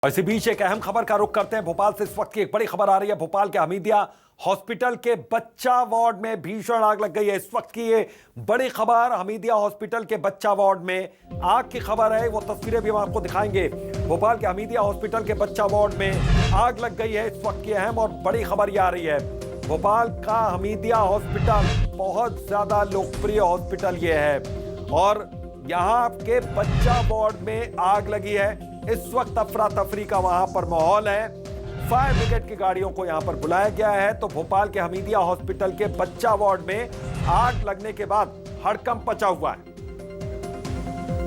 और इसी बीच एक अहम खबर का रुख करते हैं। भोपाल से इस वक्त की एक बड़ी खबर आ रही है। भोपाल के हमीदिया हॉस्पिटल के बच्चा वार्ड में भीषण आग लग गई है। इस वक्त की ये बड़ी खबर, हमीदिया हॉस्पिटल के बच्चा वार्ड में आग की खबर है। वो तस्वीरें भी हम आपको दिखाएंगे। भोपाल के हमीदिया हॉस्पिटल के बच्चा वार्ड में आग लग गई है। इस वक्त की अहम और बड़ी खबर ये आ रही है। भोपाल का हमीदिया हॉस्पिटल बहुत ज्यादा लोकप्रिय हॉस्पिटल ये है और यहाँ के बच्चा वार्ड में आग लगी है। इस वक्त अफरा तफरी का वहां पर माहौल है। फायर ब्रिगेड की गाड़ियों को यहां पर बुलाया गया है। तो भोपाल के हमीदिया हॉस्पिटल के बच्चा वार्ड में आग लगने के बाद हड़कंप मचा हुआ है।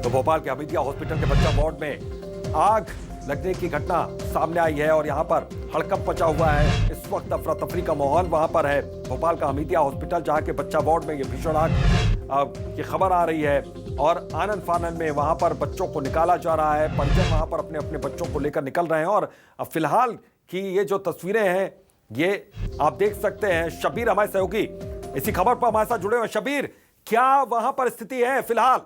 तो भोपाल के हमीदिया हॉस्पिटल के बच्चा वार्ड में आग लगने की घटना सामने आई है और यहां पर हड़कंप मचा हुआ है। इस वक्त अफरा तफरी का माहौल वहां पर है। भोपाल का हमीदिया हॉस्पिटल जहां के बच्चा वार्ड में ये भीषण आग की खबर आ रही है और आनंद फानंद में वहां पर बच्चों को निकाला जा रहा है। परिजन वहां पर अपने अपने बच्चों को लेकर निकल रहे हैं और फिलहाल की ये जो तस्वीरें हैं ये आप देख सकते हैं। शबीर हमारे सहयोगी इसी खबर पर हमारे साथ जुड़े हुए। शबीर, क्या वहां पर स्थिति है फिलहाल?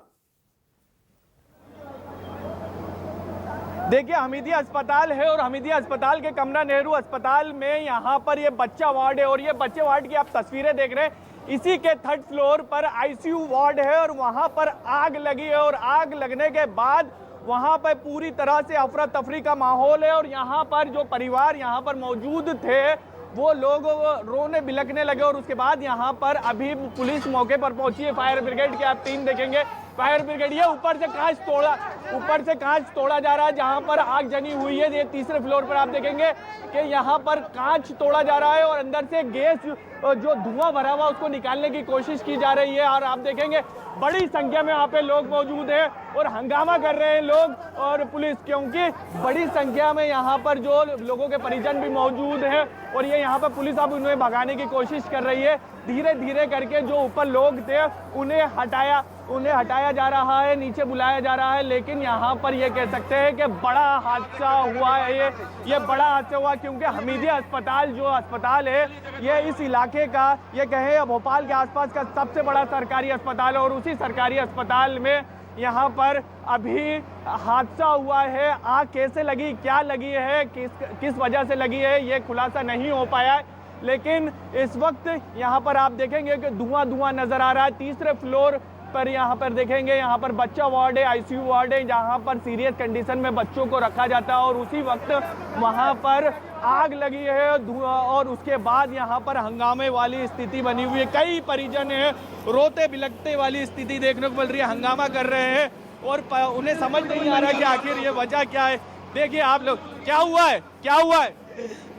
देखिए, हमीदिया अस्पताल है और हमीदिया अस्पताल के कमला नेहरू अस्पताल में यहाँ पर ये बच्चा वार्ड है और ये बच्चे वार्ड की आप तस्वीरें देख रहे हैं। इसी के थर्ड फ्लोर पर आईसीयू वार्ड है और वहाँ पर आग लगी है और आग लगने के बाद वहाँ पर पूरी तरह से अफरा तफरी का माहौल है और यहाँ पर जो परिवार यहाँ पर मौजूद थे वो लोग रोने बिलखने लगे और उसके बाद यहाँ पर अभी पुलिस मौके पर पहुंची है। फायर ब्रिगेड की आप टीम देखेंगे। फायर ब्रिगेड ये ऊपर से कांच तोड़ा जा रहा है जहाँ पर आग जनी हुई है। ये तीसरे फ्लोर पर आप देखेंगे कि यहाँ पर कांच तोड़ा जा रहा है और अंदर से गैस जो धुआं भरा हुआ उसको निकालने की कोशिश की जा रही है। और आप देखेंगे बड़ी संख्या में यहाँ पे लोग मौजूद हैं और हंगामा कर रहे हैं लोग और पुलिस, क्योंकि बड़ी संख्या में यहाँ पर जो लोगों के परिजन भी मौजूद हैं और ये यहाँ पर पुलिस अब उन्हें भगाने की कोशिश कर रही है। धीरे धीरे करके जो ऊपर लोग थे उन्हें हटाया जा रहा है, नीचे बुलाया जा रहा है। लेकिन यहाँ पर ये कह सकते हैं कि बड़ा हादसा हुआ है। ये बड़ा हादसा हुआ क्योंकि हमीदिया अस्पताल जो अस्पताल है ये इस इलाके का, ये कहें भोपाल के आसपास का सबसे बड़ा सरकारी अस्पताल है और उसी सरकारी अस्पताल में यहाँ पर अभी हादसा हुआ है। आग कैसे लगी, क्या लगी है, किस वजह से लगी है, ये खुलासा नहीं हो पाया है। लेकिन इस वक्त यहाँ पर आप देखेंगे कि धुआं नजर आ रहा है। तीसरे फ्लोर पर यहाँ पर देखेंगे, यहाँ पर बच्चा वार्ड है, आईसीयू वार्ड है, जहाँ पर सीरियस कंडीशन में बच्चों को रखा जाता है और उसी वक्त वहाँ पर आग लगी है और उसके बाद यहाँ पर हंगामे वाली स्थिति बनी हुई है। कई परिजन है, रोते बिलखते वाली स्थिति देखने को मिल रही है, हंगामा कर रहे हैं और उन्हें समझ नहीं आ रहा कि आखिर ये वजह क्या है। देखिए आप लोग, क्या हुआ है?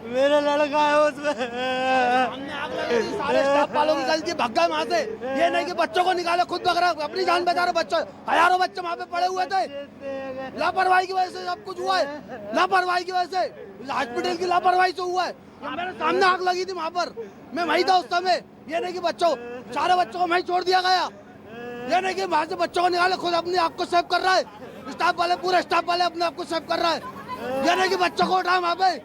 मेरा लड़का है उसमें। सारे स्टाफ वालों की गलती, भग गए वहाँ से। ये नहीं कि बच्चों को निकाले, खुद भग रहा, अपनी जान बचा रहे। बच्चों, हजारों बच्चे वहाँ पे पड़े हुए थे। लापरवाही की वजह से सब कुछ हुआ है। लापरवाही की वजह से, हॉस्पिटल की लापरवाही से हुआ है। मेरे सामने आग लगी थी वहाँ पर, मैं वहीं था उस समय। ये नहीं कि सारे बच्चों को वहीं छोड़ दिया गया। ये नहीं कि वहाँ से बच्चों को निकाले, खुद अपनी आग को सेव कर रहा है। स्टाफ वाले, पूरे स्टाफ वाले अपने आप को सेव कर रहा है। ये नहीं कि बच्चों को उठाए वहाँ पे,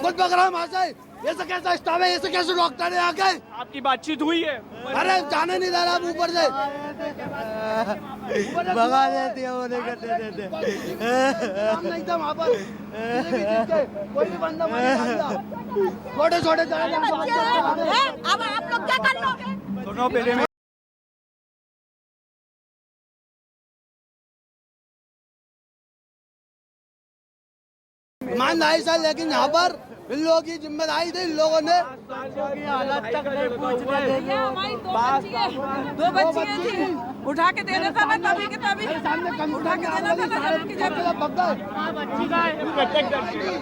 खुद पकड़ रहा है वहाँ से। ऐसा कैसा स्टाफ है, ऐसे कैसे डॉक्टर है आके? आपकी बातचीत हुई है? अरे जाने नहीं दे रहा ऊपर से, भगा देते वो नहीं करते देते। काम नहीं था वहाँ पर, कोई भी बंदा छोटे अब आप लोग क्या कर लोगे? दोनों पहले में ईमानदारी से, लेकिन यहाँ पर इन लोगों की जिम्मेदारी थी। इन लोगों ने हालत तक नहीं पूछ रहे थे। हमारी दो बच्ची थी, उठा के देना था ना, तभी के तभी उठा के देना था ना,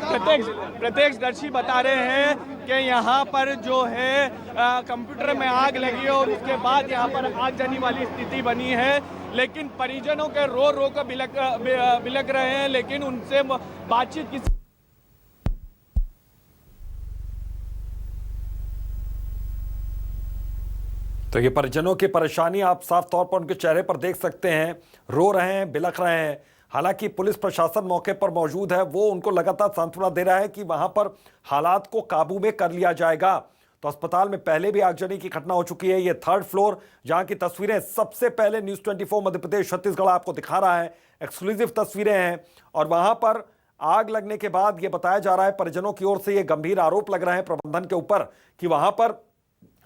जबकि प्रत्यक्षदर्शी बता रहे हैं कि यहाँ पर जो है कंप्यूटर में आग लगी है और उसके बाद यहाँ पर आग जनी वाली स्थिति बनी है। लेकिन परिजनों के रो कर बिलख रहे हैं, लेकिन उनसे बातचीत किसी तो ये परिजनों की परेशानी आप साफ तौर पर उनके चेहरे पर देख सकते हैं। रो रहे हैं, बिलख रहे हैं। हालांकि पुलिस प्रशासन मौके पर मौजूद है, वो उनको लगातार सांत्वना दे रहा है कि वहां पर हालात को काबू में कर लिया जाएगा। तो अस्पताल में पहले भी आगजनी की घटना हो चुकी है। ये थर्ड फ्लोर जहां की तस्वीरें सबसे पहले न्यूज़ 24 मध्य प्रदेश छत्तीसगढ़ आपको दिखा रहा है, एक्सक्लूसिव तस्वीरें हैं और वहां पर आग लगने के बाद यह बताया जा रहा है, परिजनों की ओर से यह गंभीर आरोप लग रहे हैं प्रबंधन के ऊपर कि वहां पर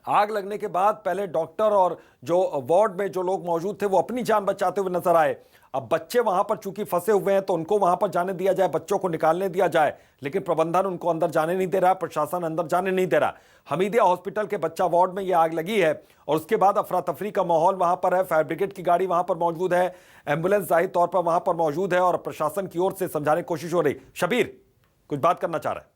आग लगने के बाद पहले डॉक्टर और जो वार्ड में जो लोग मौजूद थे वो अपनी जान बचाते हुए नजर आए। अब बच्चे वहां पर चूंकि फंसे हुए हैं तो उनको वहां पर जाने दिया जाए, बच्चों को निकालने दिया जाए, लेकिन प्रबंधन उनको अंदर जाने नहीं दे रहा, प्रशासन अंदर जाने नहीं दे रहा। हमीदिया हॉस्पिटल के बच्चा वार्ड में यह आग लगी है और उसके बाद अफरा तफरी का माहौल वहां पर है। फायर ब्रिगेड की गाड़ी वहां पर मौजूद है, एम्बुलेंस जाहिर तौर पर वहां पर मौजूद है और प्रशासन की ओर से समझाने की कोशिश हो रही। शबीर कुछ बात करना चाह रहे हैं?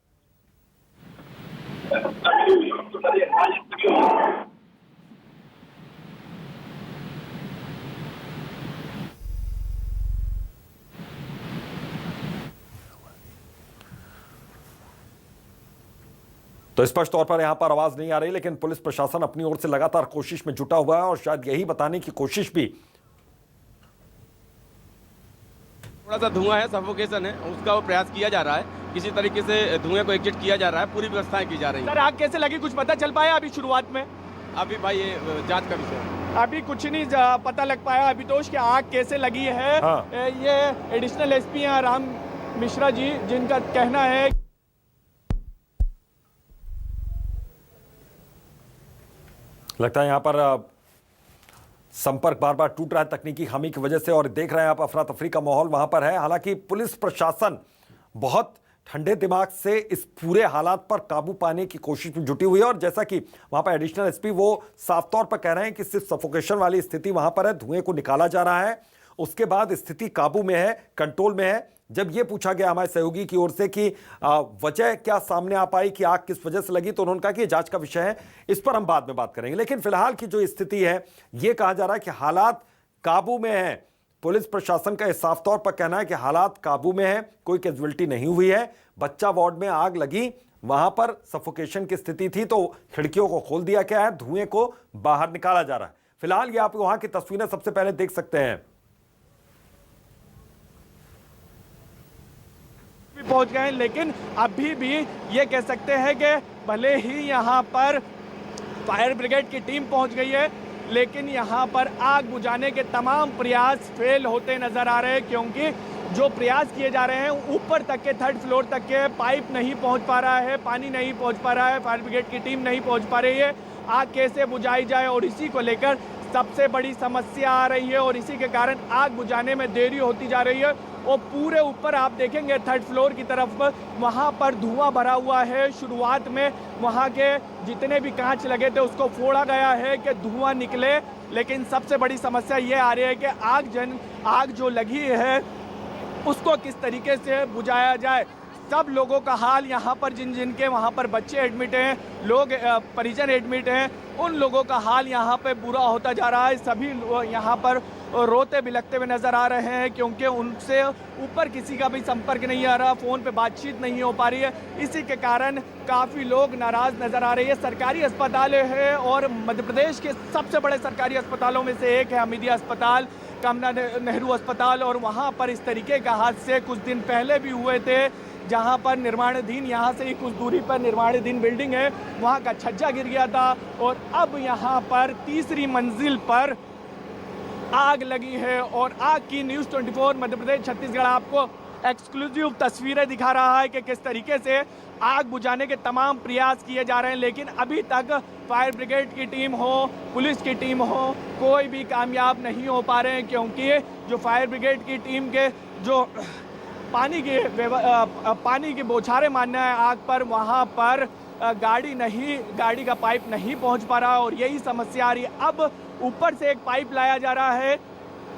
तो स्पष्ट तौर पर यहां पर आवाज नहीं आ रही, लेकिन पुलिस प्रशासन अपनी ओर से लगातार कोशिश में जुटा हुआ है और शायद यही बताने की कोशिश भी। थोड़ा सा धुआं है, सफोकेशन है, उसका वो प्रयास किया जा रहा है, किसी तरीके से धुएं को एग्जिट किया जा रहा है, पूरी व्यवस्थाएं की जा रही हैं। सर आग कैसे लगी कुछ पता चल पाया अभी शुरुआत में? अभी भाई ये जांच का विषय है। अभी कुछ नहीं पता लग पाया अभितोष की आग कैसे लगी है। हाँ। ये एडिशनल एसपी हैं राम मिश्रा जी, जिनका कहना है लगता है यहां पर संपर्क बार बार टूट रहा है तकनीकी खामी की वजह से और देख रहे हैं आप अफरा तफरी का माहौल वहां पर है। हालांकि पुलिस प्रशासन बहुत ठंडे दिमाग से इस पूरे हालात पर काबू पाने की कोशिश में जुटी हुई है और जैसा कि वहां पर एडिशनल एसपी वो साफ तौर पर कह रहे हैं कि सिर्फ सफोकेशन वाली स्थिति वहां पर है, धुएं को निकाला जा रहा है, उसके बाद स्थिति काबू में है, कंट्रोल में है। जब यह पूछा गया हमारे सहयोगी की ओर से कि वजह क्या सामने आ पाई कि आग किस वजह से लगी, तो उन्होंने कहा कि यह जांच का विषय है, इस पर हम बाद में बात करेंगे। लेकिन फिलहाल की जो स्थिति है, यह कहा जा रहा है कि हालात काबू में है। पुलिस प्रशासन का साफ तौर पर कहना है कि हालात काबू में है, कोई कैजुअल्टी नहीं हुई है। बच्चा वार्ड में आग लगी, वहां पर सफोकेशन की स्थिति थी तो खिड़कियों को खोल दिया गया है, धुएं को बाहर निकाला जा रहा है। फिलहाल ये आप वहां की तस्वीरें सबसे पहले देख सकते हैं। पहुंच गए, लेकिन अभी भी ये कह सकते हैं कि भले ही यहाँ पर फायर ब्रिगेड की टीम पहुंच गई है, लेकिन यहाँ पर आग बुझाने के तमाम प्रयास फेल होते नजर आ रहे हैं, क्योंकि जो प्रयास किए जा रहे हैं ऊपर तक के, थर्ड फ्लोर तक के पाइप नहीं पहुंच पा रहा है, पानी नहीं पहुंच पा रहा है, फायर ब्रिगेड की टीम नहीं पहुंच पा रही है। आग कैसे बुझाई जाए और इसी को लेकर सबसे बड़ी समस्या आ रही है और इसी के कारण आग बुझाने में देरी होती जा रही है। और पूरे ऊपर आप देखेंगे थर्ड फ्लोर की तरफ वहां पर धुआं भरा हुआ है। शुरुआत में वहां के जितने भी कांच लगे थे उसको फोड़ा गया है कि धुआं निकले, लेकिन सबसे बड़ी समस्या ये आ रही है कि आग जो लगी है उसको किस तरीके से बुझाया जाए। सब लोगों का हाल यहाँ पर जिनके वहाँ पर बच्चे एडमिट हैं, लोग परिजन एडमिट हैं, उन लोगों का हाल यहाँ पे बुरा होता जा रहा है। सभी यहाँ पर रोते बिलखते हुए नज़र आ रहे हैं, क्योंकि उनसे ऊपर किसी का भी संपर्क नहीं आ रहा, फ़ोन पे बातचीत नहीं हो पा रही है। इसी के कारण काफ़ी लोग नाराज़ नज़र आ रहे हैं। सरकारी अस्पताल है और मध्य प्रदेश के सबसे बड़े सरकारी अस्पतालों में से एक है हमीदिया अस्पताल, कमला नेहरू अस्पताल, और वहाँ पर इस तरीके का हादसे कुछ दिन पहले भी हुए थे, जहां पर निर्माणाधीन, यहाँ से ही कुछ दूरी पर निर्माणाधीन बिल्डिंग है, वहां का छज्जा गिर गया था और अब यहाँ पर तीसरी मंजिल पर आग लगी है। और आग की न्यूज़ 24 मध्य प्रदेश छत्तीसगढ़ आपको एक्सक्लूसिव तस्वीरें दिखा रहा है कि किस तरीके से आग बुझाने के तमाम प्रयास किए जा रहे हैं, लेकिन अभी तक फायर ब्रिगेड की टीम हो, पुलिस की टीम हो, कोई भी कामयाब नहीं हो पा रहे हैं, क्योंकि जो फायर ब्रिगेड की टीम के जो पानी की बौछारें मारना है आग पर, वहाँ पर गाड़ी का पाइप नहीं पहुँच पा रहा और यही समस्या आ रही है। अब ऊपर से एक पाइप लाया जा रहा है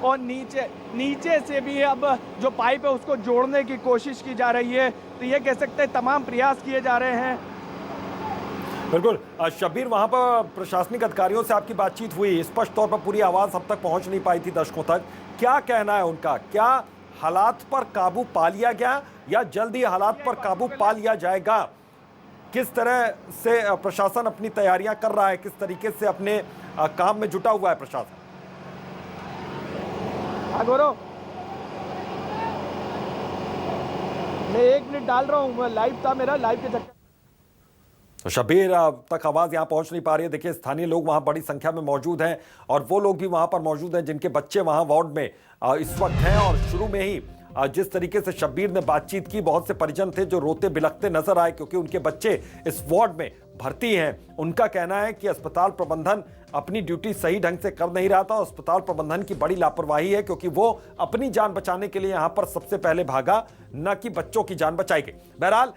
और नीचे से भी अब जो पाइप है उसको जोड़ने की कोशिश की जा रही है। तो ये कह सकते हैं तमाम प्रयास किए जा रहे हैं। बिल्कुल शबीर, वहां पर प्रशासनिक अधिकारियों से आपकी बातचीत हुई, स्पष्ट तौर पर पूरी आवाज अब तक पहुंच नहीं पाई थी दर्शकों तक, क्या कहना है उनका? क्या हालात पर काबू पा लिया गया या जल्दी हालात पर काबू पा लिया जाएगा? किस तरह से प्रशासन अपनी तैयारियां कर रहा है, किस तरीके से अपने काम में जुटा हुआ है प्रशासन? गौरव, मैं 1 मिनट डाल रहा हूँ, लाइव था मेरा, लाइव के चक्कर। तो शबीर, अब तक आवाज यहां पहुंच नहीं पा रही है। देखिए स्थानीय लोग वहां बड़ी संख्या में मौजूद हैं और वो लोग भी वहां पर मौजूद हैं जिनके बच्चे वहां वार्ड में इस वक्त हैं और शुरू में ही जिस तरीके से शब्बीर ने बातचीत की, बहुत से परिजन थे जो रोते बिलखते नजर आए क्योंकि उनके बच्चे इस वार्ड में भर्ती हैं। उनका कहना है कि अस्पताल प्रबंधन अपनी ड्यूटी सही ढंग से कर नहीं रहा था। अस्पताल प्रबंधन की बड़ी लापरवाही है क्योंकि वो अपनी जान बचाने के लिए यहां पर सबसे पहले भागा, न कि बच्चों की जान बचाई गई। बहरहाल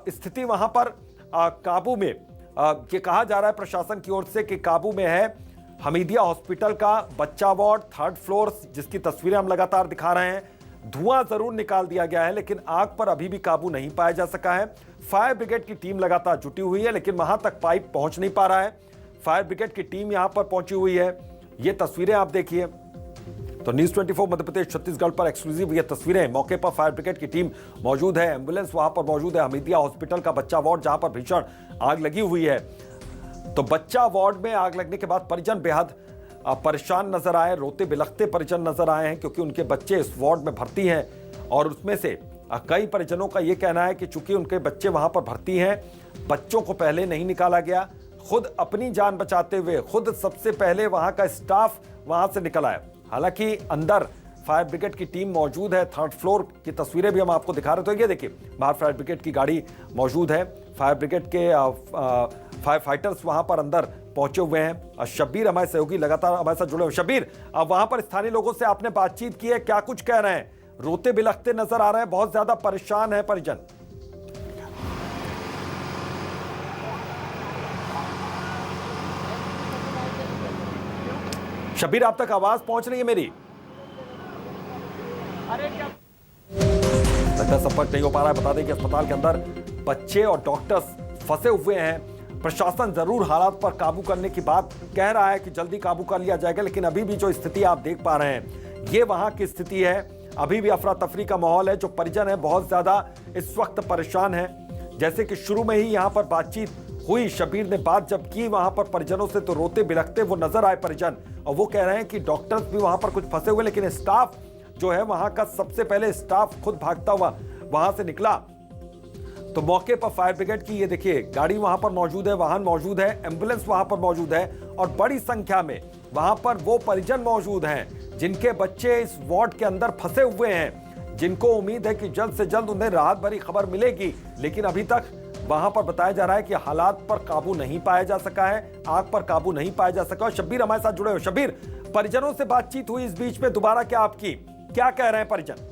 स्थिति वहां पर काबू में, ये कहा जा रहा है प्रशासन की ओर से कि काबू में है। हमीदिया हॉस्पिटल का बच्चा वार्ड 3rd फ्लोर, जिसकी तस्वीरें हम लगातार दिखा रहे हैं। धुआं जरूर निकाल दिया गया है लेकिन आग पर अभी भी काबू नहीं पाया जा सका है। फायर ब्रिगेड की टीम लगातार जुटी हुई है लेकिन वहां तक पाइप पहुंच नहीं पा रहा है। फायर ब्रिगेड की टीम यहां पर पहुंची हुई है। ये तस्वीरें आप देखिए, तो न्यूज़ 24 मध्य प्रदेश छत्तीसगढ़ पर एक्सक्लूसिव ये तस्वीरें। मौके पर फायर ब्रिगेड की टीम मौजूद है, एम्बुलेंस वहां पर मौजूद है। हमीदिया हॉस्पिटल का बच्चा वार्ड जहां पर भीषण आग लगी हुई है। तो बच्चा वार्ड में आग लगने के बाद परिजन बेहद परेशान नजर आए, रोते बिलखते परिजन नजर आए हैं क्योंकि उनके बच्चे इस वार्ड में भर्ती हैं और उसमें से कई परिजनों का यह कहना है कि चूंकि उनके बच्चे वहां पर भर्ती हैं, बच्चों को पहले नहीं निकाला गया। खुद अपनी जान बचाते हुए खुद सबसे पहले वहां का स्टाफ वहां से निकल आया। हालांकि अंदर फायर ब्रिगेड की टीम मौजूद है। 3rd फ्लोर की तस्वीरें भी हम आपको दिखा रहे थे। तो ये देखिए, बाहर फायर ब्रिगेड की गाड़ी मौजूद है। फायर ब्रिगेड के फायर फाइटर्स वहां पर अंदर पहुंचे हुए हैं। शब्बीर हमारे सहयोगी लगातार हमारे साथ जुड़े हुए। शब्बीर, अब वहां पर स्थानीय लोगों से आपने बातचीत की है, क्या कुछ कह रहे हैं? रोते बिलखते नजर आ रहे हैं, बहुत ज्यादा परेशान है परिजन। शब्बीर, आप तक आवाज पहुंच रही है मेरी? अरे क्या लगता संपर्क नहीं हो पा रहा है। बता दें कि अस्पताल के अंदर बच्चे और डॉक्टर्स फंसे हुए हैं। प्रशासन जरूर हालात पर काबू करने की बात कह रहा है कि जल्दी काबू कर लिया जाएगा, लेकिन अभी भी जो स्थिति आप देख पा रहे हैं ये वहां की स्थिति है। अभी भी अफरा तफरी का माहौल है। जो परिजन है बहुत ज्यादा इस वक्त परेशान है। जैसे कि शुरू में ही यहां पर बातचीत हुई, शब्बीर ने बात जब की वहां पर परिजनों से, तो रोते बिलखते वो नजर आए परिजन, और वो कह रहे हैं कि डॉक्टर्स भी वहां पर कुछ फंसे हुए, लेकिन स्टाफ जो है वहां का सबसे पहले स्टाफ खुद भागता हुआ वहां से निकला। तो मौके पर फायर ब्रिगेड की ये देखिए गाड़ी वहां पर मौजूद है, वाहन मौजूद है, एम्बुलेंस वहां पर मौजूद है और बड़ी संख्या में वहां पर वो परिजन मौजूद हैं जिनके बच्चे इस वार्ड के अंदर फंसे हुए हैं, जिनको उम्मीद है कि जल्द से जल्द उन्हें राहत भरी खबर मिलेगी। लेकिन अभी तक वहां पर बताया जा रहा है कि हालात पर काबू नहीं पाया जा सका है, आग पर काबू नहीं पाया जा सका। शब्बीर हमारे साथ जुड़े हुए। शब्बीर, परिजनों से बातचीत हुई इस बीच में दोबारा क्या आपकी, क्या कह रहे हैं परिजन?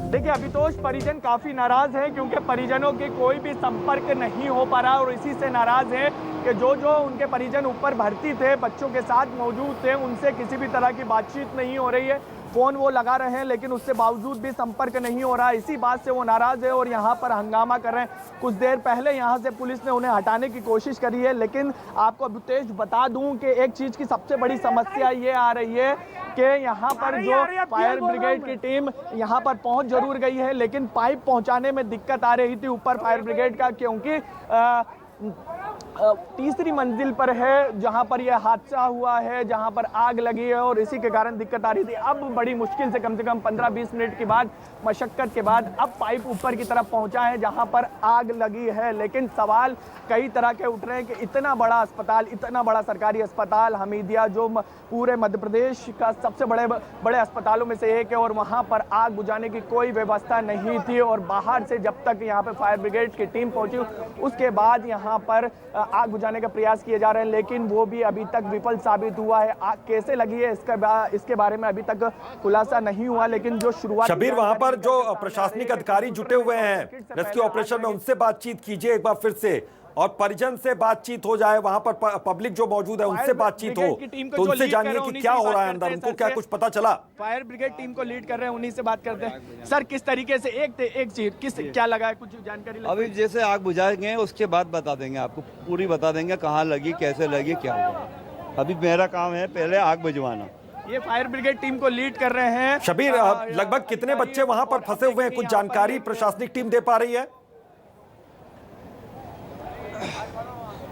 देखिए, अभितोष, परिजन काफी नाराज हैं क्योंकि परिजनों के कोई भी संपर्क नहीं हो पा रहा और इसी से नाराज हैं कि जो उनके परिजन ऊपर भर्ती थे, बच्चों के साथ मौजूद थे, उनसे किसी भी तरह की बातचीत नहीं हो रही है। फ़ोन वो लगा रहे हैं लेकिन उससे बावजूद भी संपर्क नहीं हो रहा। इसी बात से वो नाराज़ है और यहाँ पर हंगामा कर रहे हैं। कुछ देर पहले यहाँ से पुलिस ने उन्हें हटाने की कोशिश करी है, लेकिन आपको अभितेश बता दूं कि एक चीज़ की सबसे बड़ी समस्या ये आ रही है कि यहाँ पर जो फायर ब्रिगेड की टीम यहाँ पर पहुँच जरूर गई है, लेकिन पाइप पहुँचाने में दिक्कत आ रही थी ऊपर फायर ब्रिगेड का, क्योंकि तीसरी मंजिल पर है जहां पर यह हादसा हुआ है, जहां पर आग लगी है और इसी के कारण दिक्कत आ रही थी। अब बड़ी मुश्किल से कम 15-20 मिनट के बाद, मशक्कत के बाद अब पाइप ऊपर की तरफ पहुंचा है जहां पर आग लगी है। लेकिन सवाल कई तरह के उठ रहे हैं कि इतना बड़ा अस्पताल, इतना बड़ा सरकारी अस्पताल हमीदिया, जो पूरे मध्य प्रदेश का सबसे बड़े अस्पतालों में से एक है, और वहां पर आग बुझाने की कोई व्यवस्था नहीं थी। और बाहर से जब तक यहाँ पर फायर ब्रिगेड की टीम पहुंची उसके बाद यहाँ पर आग बुझाने का प्रयास किए जा रहे हैं, लेकिन वो भी अभी तक विफल साबित हुआ है। आग कैसे लगी है इसके बारे में अभी तक खुलासा नहीं हुआ, लेकिन जो शुरुआत। शब्बीर, वहां पर जो प्रशासनिक अधिकारी जुटे हुए हैं रेस्क्यू ऑपरेशन में, उनसे बातचीत कीजिए एक बार फिर से, और परिजन से बातचीत हो जाए, वहां पर पब्लिक जो मौजूद है उनसे बातचीत हो, तो उनसे जानिए कि क्या हो रहा है अंदर, उनको क्या कुछ पता चला। फायर ब्रिगेड टीम को लीड कर रहे हैं, उन्हीं से बात करते हैं। सर, किस तरीके से एक चीज क्या लगा है, कुछ जानकारी? अभी जैसे आग बुझाएंगे उसके बाद बता देंगे, आपको पूरी बता देंगे कहाँ लगी, कैसे लगी, क्या हुआ। अभी मेरा काम है पहले आग बुझवाना। ये फायर ब्रिगेड टीम को लीड कर रहे हैं। शब्बीर, लगभग कितने बच्चे वहां पर फंसे हुए हैं, कुछ जानकारी प्रशासनिक टीम दे पा रही है?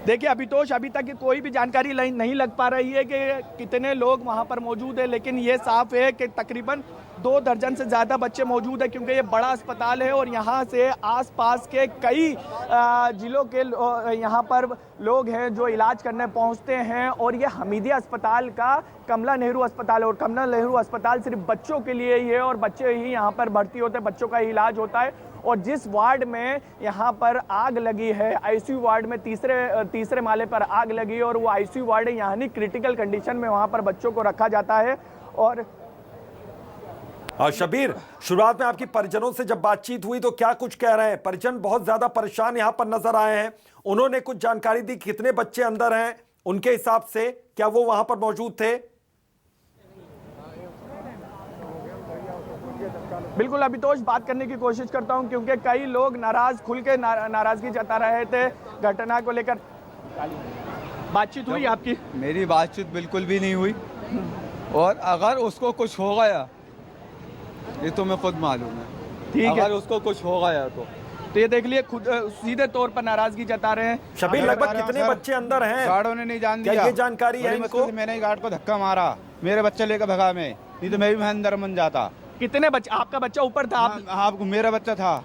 देखिए अभितोष, अभी तक कोई भी जानकारी नहीं लग पा रही है कि कितने लोग वहां पर मौजूद है, लेकिन ये साफ है कि तकरीबन 2 दर्जन से ज़्यादा बच्चे मौजूद है, क्योंकि ये बड़ा अस्पताल है और यहाँ से आसपास के कई जिलों के यहाँ पर लोग हैं जो इलाज करने पहुँचते हैं। और ये हमीदिया अस्पताल का कमला नेहरू अस्पताल है और कमला नेहरू अस्पताल सिर्फ बच्चों के लिए ही है और बच्चे ही यहाँ पर भर्ती होते हैं, बच्चों का इलाज होता है। और जिस वार्ड में यहाँ पर आग लगी है, आईसीयू वार्ड में तीसरे माले पर आग लगी है और वो आईसीयू वार्ड है, यानी क्रिटिकल कंडीशन में वहाँ पर बच्चों को रखा जाता है। और शबीर, शुरुआत में आपकी परिजनों से जब बातचीत हुई तो क्या कुछ कह रहे हैं? परिजन बहुत ज्यादा परेशान यहाँ पर नजर आए हैं, उन्होंने कुछ जानकारी दी कितने बच्चे अंदर हैं उनके हिसाब से, क्या वो वहां पर मौजूद थे? बिल्कुल अभितोष, बात करने की कोशिश करता हूं क्योंकि कई लोग खुल के नाराजगी जता रहे थे घटना को लेकर। बातचीत हुई आपकी? मेरी बातचीत बिल्कुल भी नहीं हुई, और अगर उसको कुछ हो गया ये तो मैं खुद मालूम है। ठीक है, अगर उसको कुछ हो गया तो ये देख लिए खुद सीधे तौर पर नाराजगी जता रहे हैं। शबीर, लगभग कितने बच्चे अंदर हैं? गार्डों ने नहीं जान दिया, क्या ये जानकारी है इनको? मैंने ही गार्ड को धक्का मारा, मेरे बच्चे लेकर भगा मैं, नहीं तो मैं भी अंदर मन जाता। कितने बच्चे? आपका बच्चा ऊपर था? आप मेरा बच्चा था,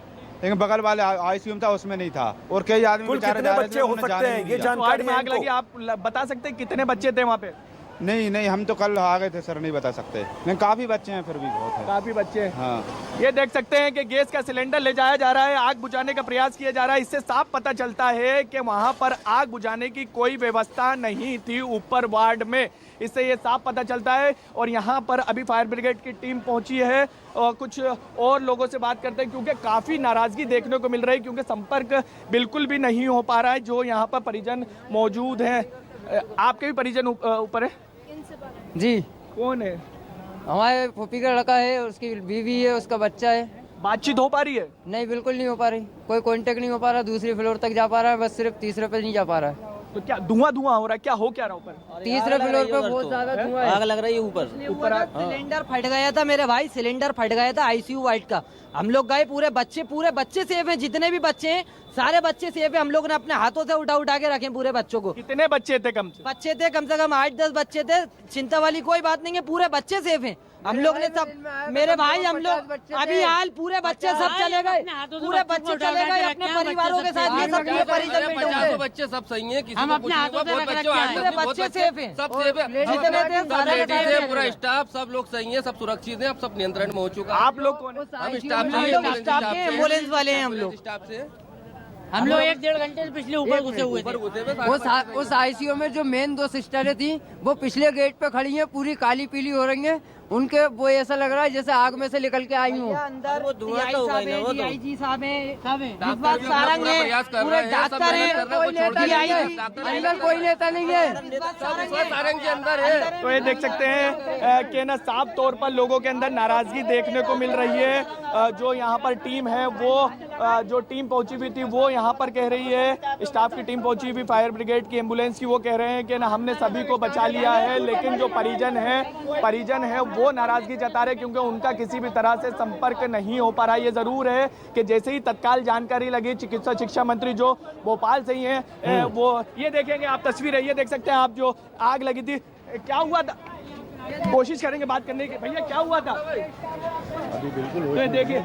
लेकिन बगल वाले आईसीयू में था, उसमें नहीं था। और कई आदमी कुल कितने बच्चे हो सकते हैं ये जानकारी में आग लगी, आप बता सकते हैं कितने बच्चे थे वहाँ पे? नहीं, हम तो कल आ गए थे सर, नहीं बता सकते, लेकिन काफी बच्चे हैं, फिर भी बहुत है, काफी बच्चे हैं। हाँ। ये देख सकते हैं कि गैस का सिलेंडर ले जाया जा रहा है, आग बुझाने का प्रयास किया जा रहा है। इससे साफ पता चलता है कि वहां पर आग बुझाने की कोई व्यवस्था नहीं थी ऊपर वार्ड में, इससे ये साफ पता चलता है। और यहाँ पर अभी फायर ब्रिगेड की टीम पहुंची है और कुछ और लोगों से बात करते हैं, क्योंकि काफ़ी नाराज़गी देखने को मिल रही है, क्योंकि संपर्क बिल्कुल भी नहीं हो पा रहा है। जो यहाँ पर परिजन मौजूद हैं, आपके भी परिजन ऊपर है? जी। कौन है? हमारे फूफी का लड़का है, उसकी बीवी है, उसका बच्चा है। बातचीत हो पा रही है? नहीं, बिल्कुल नहीं हो पा रही, कोई कांटेक्ट नहीं हो पा रहा, दूसरे फ्लोर तक जा पा रहा है, बस सिर्फ तीसरे पे नहीं जा पा रहा है। तो क्या धुआं हो रहा है? क्या हो क्या रहा ऊपर? तीसरे फ्लोर पे बहुत ज्यादा धुआं है, आग लग रही है ऊपर। सिलेंडर फट गया था मेरे भाई, सिलेंडर फट गया था आईसीयू वार्ड का। हम लोग गए, पूरे बच्चे सेफ हैं, जितने भी बच्चे हैं सारे बच्चे सेफ है। हम लोग ने अपने हाथों से उठा के रखे पूरे बच्चों को। कितने बच्चे थे? बच्चे थे कम से कम 8-10 बच्चे थे, चिंता वाली कोई बात नहीं है, पूरे बच्चे सेफ हैं। हम लोग ने सब, मेरे भाई, हम लोग अभी हाल पूरे बच्चे सब चले गए, पूरे बच्चे चले गए अपने परिवारों के साथ, ये सब पूरे परिजन बच्चे सब सही हैं, हम अपने हाथों से पूरे बच्चे सेफ हैं, सब सेफ है, जितने थे सारे पूरा स्टाफ सब लोग सही है, सब सुरक्षित है, अब सब नियंत्रण में हो चुका है। आप लोग कौन? हम स्टाफ के एम्बुलेंस वाले हैं। हम लोग 1-1.5 घंटे से पिछले ऊपर घुसे हुए थे। उस आईसीयू में जो मेन 2 सिस्टरें थी वो पिछले गेट पे खड़ी हैं, पूरी काली पीली हो रही हैं, उनके वो ऐसा लग रहा है जैसे आग में से निकल के आई हूँ। अंदर वो धुआं तो होगा ही ना, वो तो DIG साहब हैं, सारंग है, पूरे डॉक्टर हैं, अंदर कोई नेता नहीं है, सारंग के अंदर है। तो ये देख सकते हैं कि ना साफ तौर पर लोगों के अंदर नाराजगी देखने को मिल रही है। जो यहाँ पर टीम है, वो जो टीम पहुंची हुई थी वो यहाँ पर कह रही है, स्टाफ की टीम पहुंची हुई फायर ब्रिगेड की एम्बुलेंस की, वो कह रहे हैं कि ना हमने सभी को बचा लिया है, लेकिन जो परिजन है वो नाराजगी जता रहे, क्योंकि उनका किसी भी तरह से संपर्क नहीं हो पा रहा है। ये जरूर है कि जैसे ही तत्काल जानकारी लगी, चिकित्सा शिक्षा मंत्री जो भोपाल से ही हैं, वो ये देखेंगे आप तस्वीरें, ये देख सकते हैं आप, जो आग लगी थी, क्या हुआ था, कोशिश करेंगे बात करने की। भैया क्या हुआ था? अभी बिल्कुल तो देखिए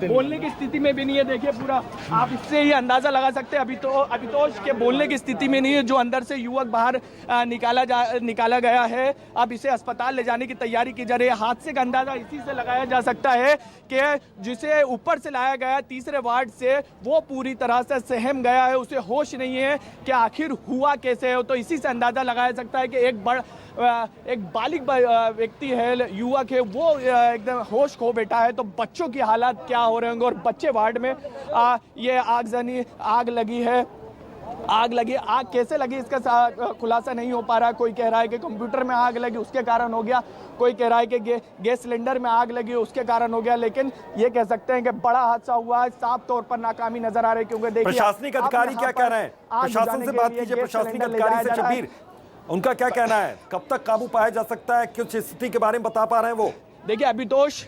बोलने की स्थिति में भी नहीं है, देखिए पूरा आप इससे ही अंदाजा लगा सकते हैं। अभितोष के बोलने की स्थिति में नहीं है। जो अंदर से युवक बाहर निकाला गया है, अब इसे अस्पताल ले जाने की तैयारी की जा रही है। हादसे का अंदाजा इसी से लगाया जा सकता है कि जिसे ऊपर से लाया गया तीसरे वार्ड से, वो पूरी तरह से सहम गया है, उसे होश नहीं है कि आखिर हुआ कैसे है। तो इसी से अंदाजा लगाया सकता है कि एक बालिग व्यक्ति है, युवक है, वो एकदम होश खो बैठा है। तो बच्चों की हालात क्या हो रहे होंगे। और बच्चे वार्ड में ये आग लगी है। आग कैसे लगी इसका खुलासा नहीं हो पा रहा है। कोई कह रहा है कि कंप्यूटर में आग लगी उसके कारण हो गया, कोई कह रहा है कि गैस सिलेंडर में आग लगी उसके कारण हो गया, लेकिन ये कह सकते हैं कि बड़ा हादसा हुआ है। साफ तौर पर नाकामी नजर आ रही है, क्योंकि देखिए प्रशासनिक अधिकारी क्या कह रहे हैं, प्रशासन से बात कीजिए, प्रशासनिक अधिकारी से शबीर, उनका क्या कहना है, कब तक काबू पाया जा सकता है, कुछ स्थिति के बारे में बता पा रहे हैं वो? देखिए अभितोष,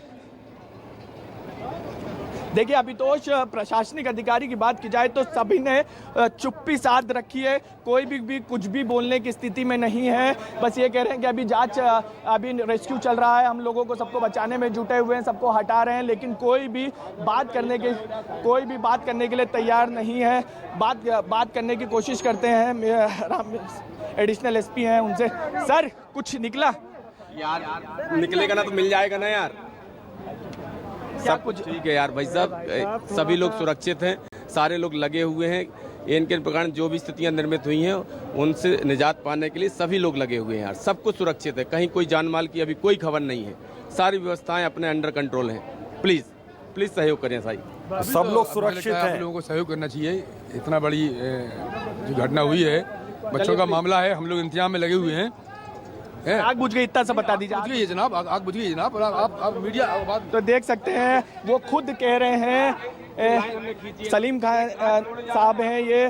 देखिए अभितोष, प्रशासनिक अधिकारी की बात की जाए तो सभी ने चुप्पी साध रखी है, कोई भी कुछ भी बोलने की स्थिति में नहीं है। बस ये कह रहे हैं कि अभी जांच, अभी रेस्क्यू चल रहा है, हम लोगों को सबको बचाने में जुटे हुए हैं, सबको हटा रहे हैं, लेकिन कोई भी बात करने के लिए तैयार नहीं है। बात करने की कोशिश करते हैं, एडिशनल एसपी हैं, उनसे। सर कुछ निकला? यार निकलेगा ना तो मिल जाएगा ना यार, सब कुछ ठीक है यार भाई साहब, सभी लोग सुरक्षित हैं, सारे लोग लगे हुए हैं। इनके प्रकार जो भी स्थितियां निर्मित हुई हैं उनसे निजात पाने के लिए सभी लोग लगे हुए हैं यार, सब कुछ सुरक्षित है, कहीं कोई जान माल की अभी कोई खबर नहीं है, सारी व्यवस्थाएं अपने अंडर कंट्रोल हैं। प्लीज सहयोग करें साई, सब लोग सुरक्षित हैं। आप लोगों को सहयोग करना चाहिए। इतना बड़ी जो घटना हुई है, बच्चों का मामला है, हम लोग इंतजाम में लगे हुए हैं। आग बुझ गई, इतना सा बता दीजिए। बुझ गई है जनाब, आग बुझ गई है जनाब। और आप मीडिया बात तो देख सकते हैं, वो खुद कह रहे हैं, सलीम खान साहब हैं, ये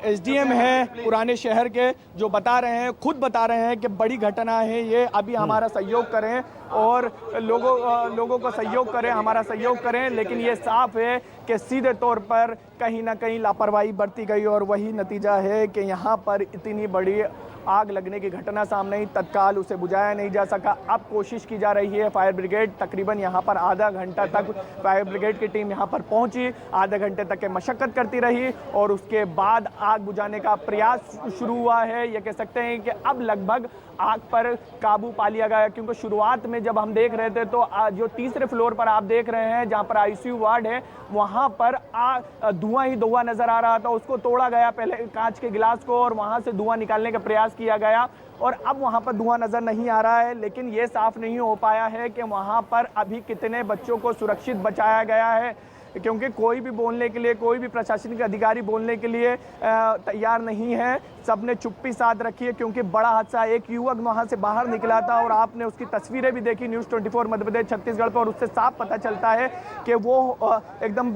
एसडीएम हैं पुराने शहर के, जो बता रहे हैं, खुद बता रहे हैं कि बड़ी घटना है ये, अभी हमारा सहयोग करें और लोगों को सहयोग करें, हमारा सहयोग करें। लेकिन ये साफ है कि सीधे तौर पर कहीं ना कहीं लापरवाही बरती गई और वही नतीजा है कि यहाँ पर इतनी बड़ी आग लगने की घटना सामने आई, तत्काल उसे बुझाया नहीं जा सका। अब कोशिश की जा रही है, फायर ब्रिगेड तकरीबन यहाँ पर आधा घंटा तक फायर ब्रिगेड की टीम यहाँ पर पहुंची, आधे घंटे तक के मशक्कत करती रही और उसके बाद आग बुझाने का प्रयास शुरू हुआ है। ये कह सकते हैं कि अब लगभग आग पर काबू पा लिया गया, क्योंकि शुरुआत में जब हम देख रहे थे तो जो तीसरे फ्लोर पर आप देख रहे हैं, जहाँ पर आईसीयू वार्ड है, वहाँ पर धुआं ही धुआं नजर आ रहा था। उसको तोड़ा गया पहले कांच के गिलास को और वहाँ से धुआं निकालने का प्रयास किया गया और अब वहाँ पर धुआं नजर नहीं आ रहा है। लेकिन ये साफ नहीं हो पाया है कि वहाँ पर अभी कितने बच्चों को सुरक्षित बचाया गया है, क्योंकि कोई भी बोलने के लिए, कोई भी प्रशासनिक अधिकारी बोलने के लिए तैयार नहीं है। सबने चुप्पी साध रखी है, क्योंकि बड़ा हादसा, एक युवक वहां से बाहर निकला था और आपने उसकी तस्वीरें भी देखी न्यूज़ 24 मध्य प्रदेश छत्तीसगढ़ पर, और उससे साफ पता चलता है कि वो एकदम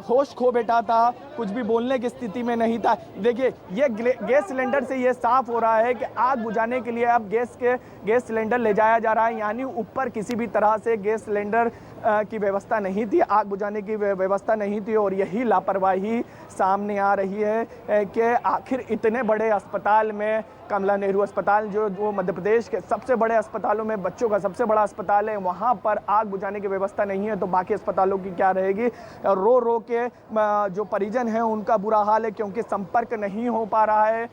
होश खो बैठा था, कुछ भी बोलने की स्थिति में नहीं था। देखिए ये गैस सिलेंडर से ये साफ हो रहा है कि आग बुझाने के लिए अब गैस सिलेंडर ले जाया जा रहा है, यानी ऊपर किसी भी तरह से गैस सिलेंडर की व्यवस्था नहीं थी, आग बुझाने की व्यवस्था नहीं थी। और यही लापरवाही सामने आ रही है कि आखिर इतने बड़े अस्पताल में, कमला नेहरू अस्पताल जो मध्य प्रदेश के सबसे बड़े अस्पतालों में, बच्चों का सबसे बड़ा अस्पताल है, वहाँ पर आग बुझाने की व्यवस्था नहीं है, तो बाकी अस्पतालों की क्या रहेगी। रो के जो परिजन हैं उनका बुरा हाल है, क्योंकि संपर्क नहीं हो पा रहा है।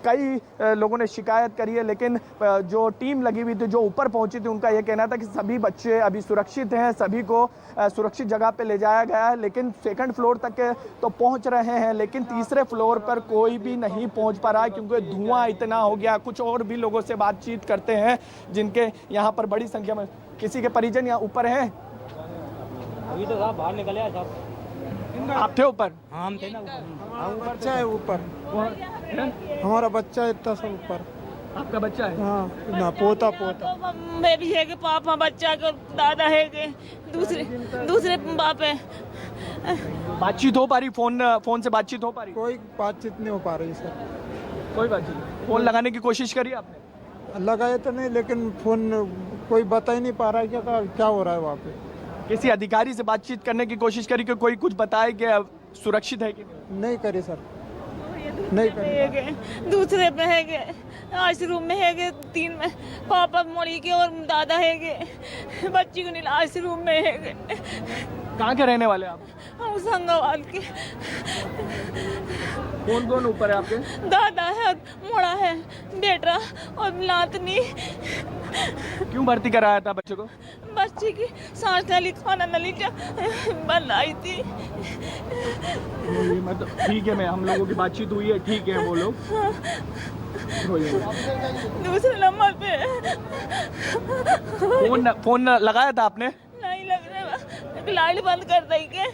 कई लोगों ने शिकायत करी है, लेकिन जो टीम लगी हुई थी, जो ऊपर पहुंची थी, उनका यह कहना था कि सभी बच्चे अभी सुरक्षित हैं, सभी को सुरक्षित जगह पे ले जाया गया है। लेकिन सेकंड फ्लोर तक तो पहुंच रहे हैं, लेकिन तीसरे फ्लोर पर कोई भी नहीं पहुंच पा रहा है, क्योंकि धुआं इतना हो गया। कुछ और भी लोगों से बातचीत करते हैं जिनके यहाँ पर बड़ी संख्या में, किसी के परिजन यहाँ ऊपर हैं? अभी तो साहब बाहर निकले हैं साहब। आप थे ऊपर? हाँ हम थे ना ऊपर। बच्चा है ऊपर, हमारा बच्चा इतना सा ऊपर। आपका बच्चा है? हाँ ना, पोता बेबी है कि पापा बच्चा को दादा है कि दूसरे बाप है। बातचीत हो पा रही? फोन से बातचीत हो पा रही? कोई बातचीत नहीं हो पा रही सर, कोई बातचीत। फोन लगाने की कोशिश करी आपने? लगाए तो नहीं, लेकिन फोन कोई बता ही नहीं पा रहा है क्या हो रहा है वहाँ पे। किसी अधिकारी से बातचीत करने की कोशिश करी कि कोई कुछ बताए कि सुरक्षित है कि नहीं करी सर, नहीं करी। दूसरे पे है कि आश्रम में है कि 3 में पापा मोड़ी के और दादा है कि बच्ची को नहीं, आश्रम में है कि। कहाँ के रहने वाले आप? हम संगवाल के। कौन ऊपर है आपके? दादा है, मोड़ा है, बेटा और नातनी। क्यों भर्ती कराया था बच्चे को? बच्चे की सांस नली, खाना नली बंद आई थी। मतलब ठीक है, मैं हम लोगों की बातचीत हुई है, ठीक है वो लोग। दूसरे नंबर पे फोन लगाया था आपने? नहीं लग रहा, लाइट बंद कर दी के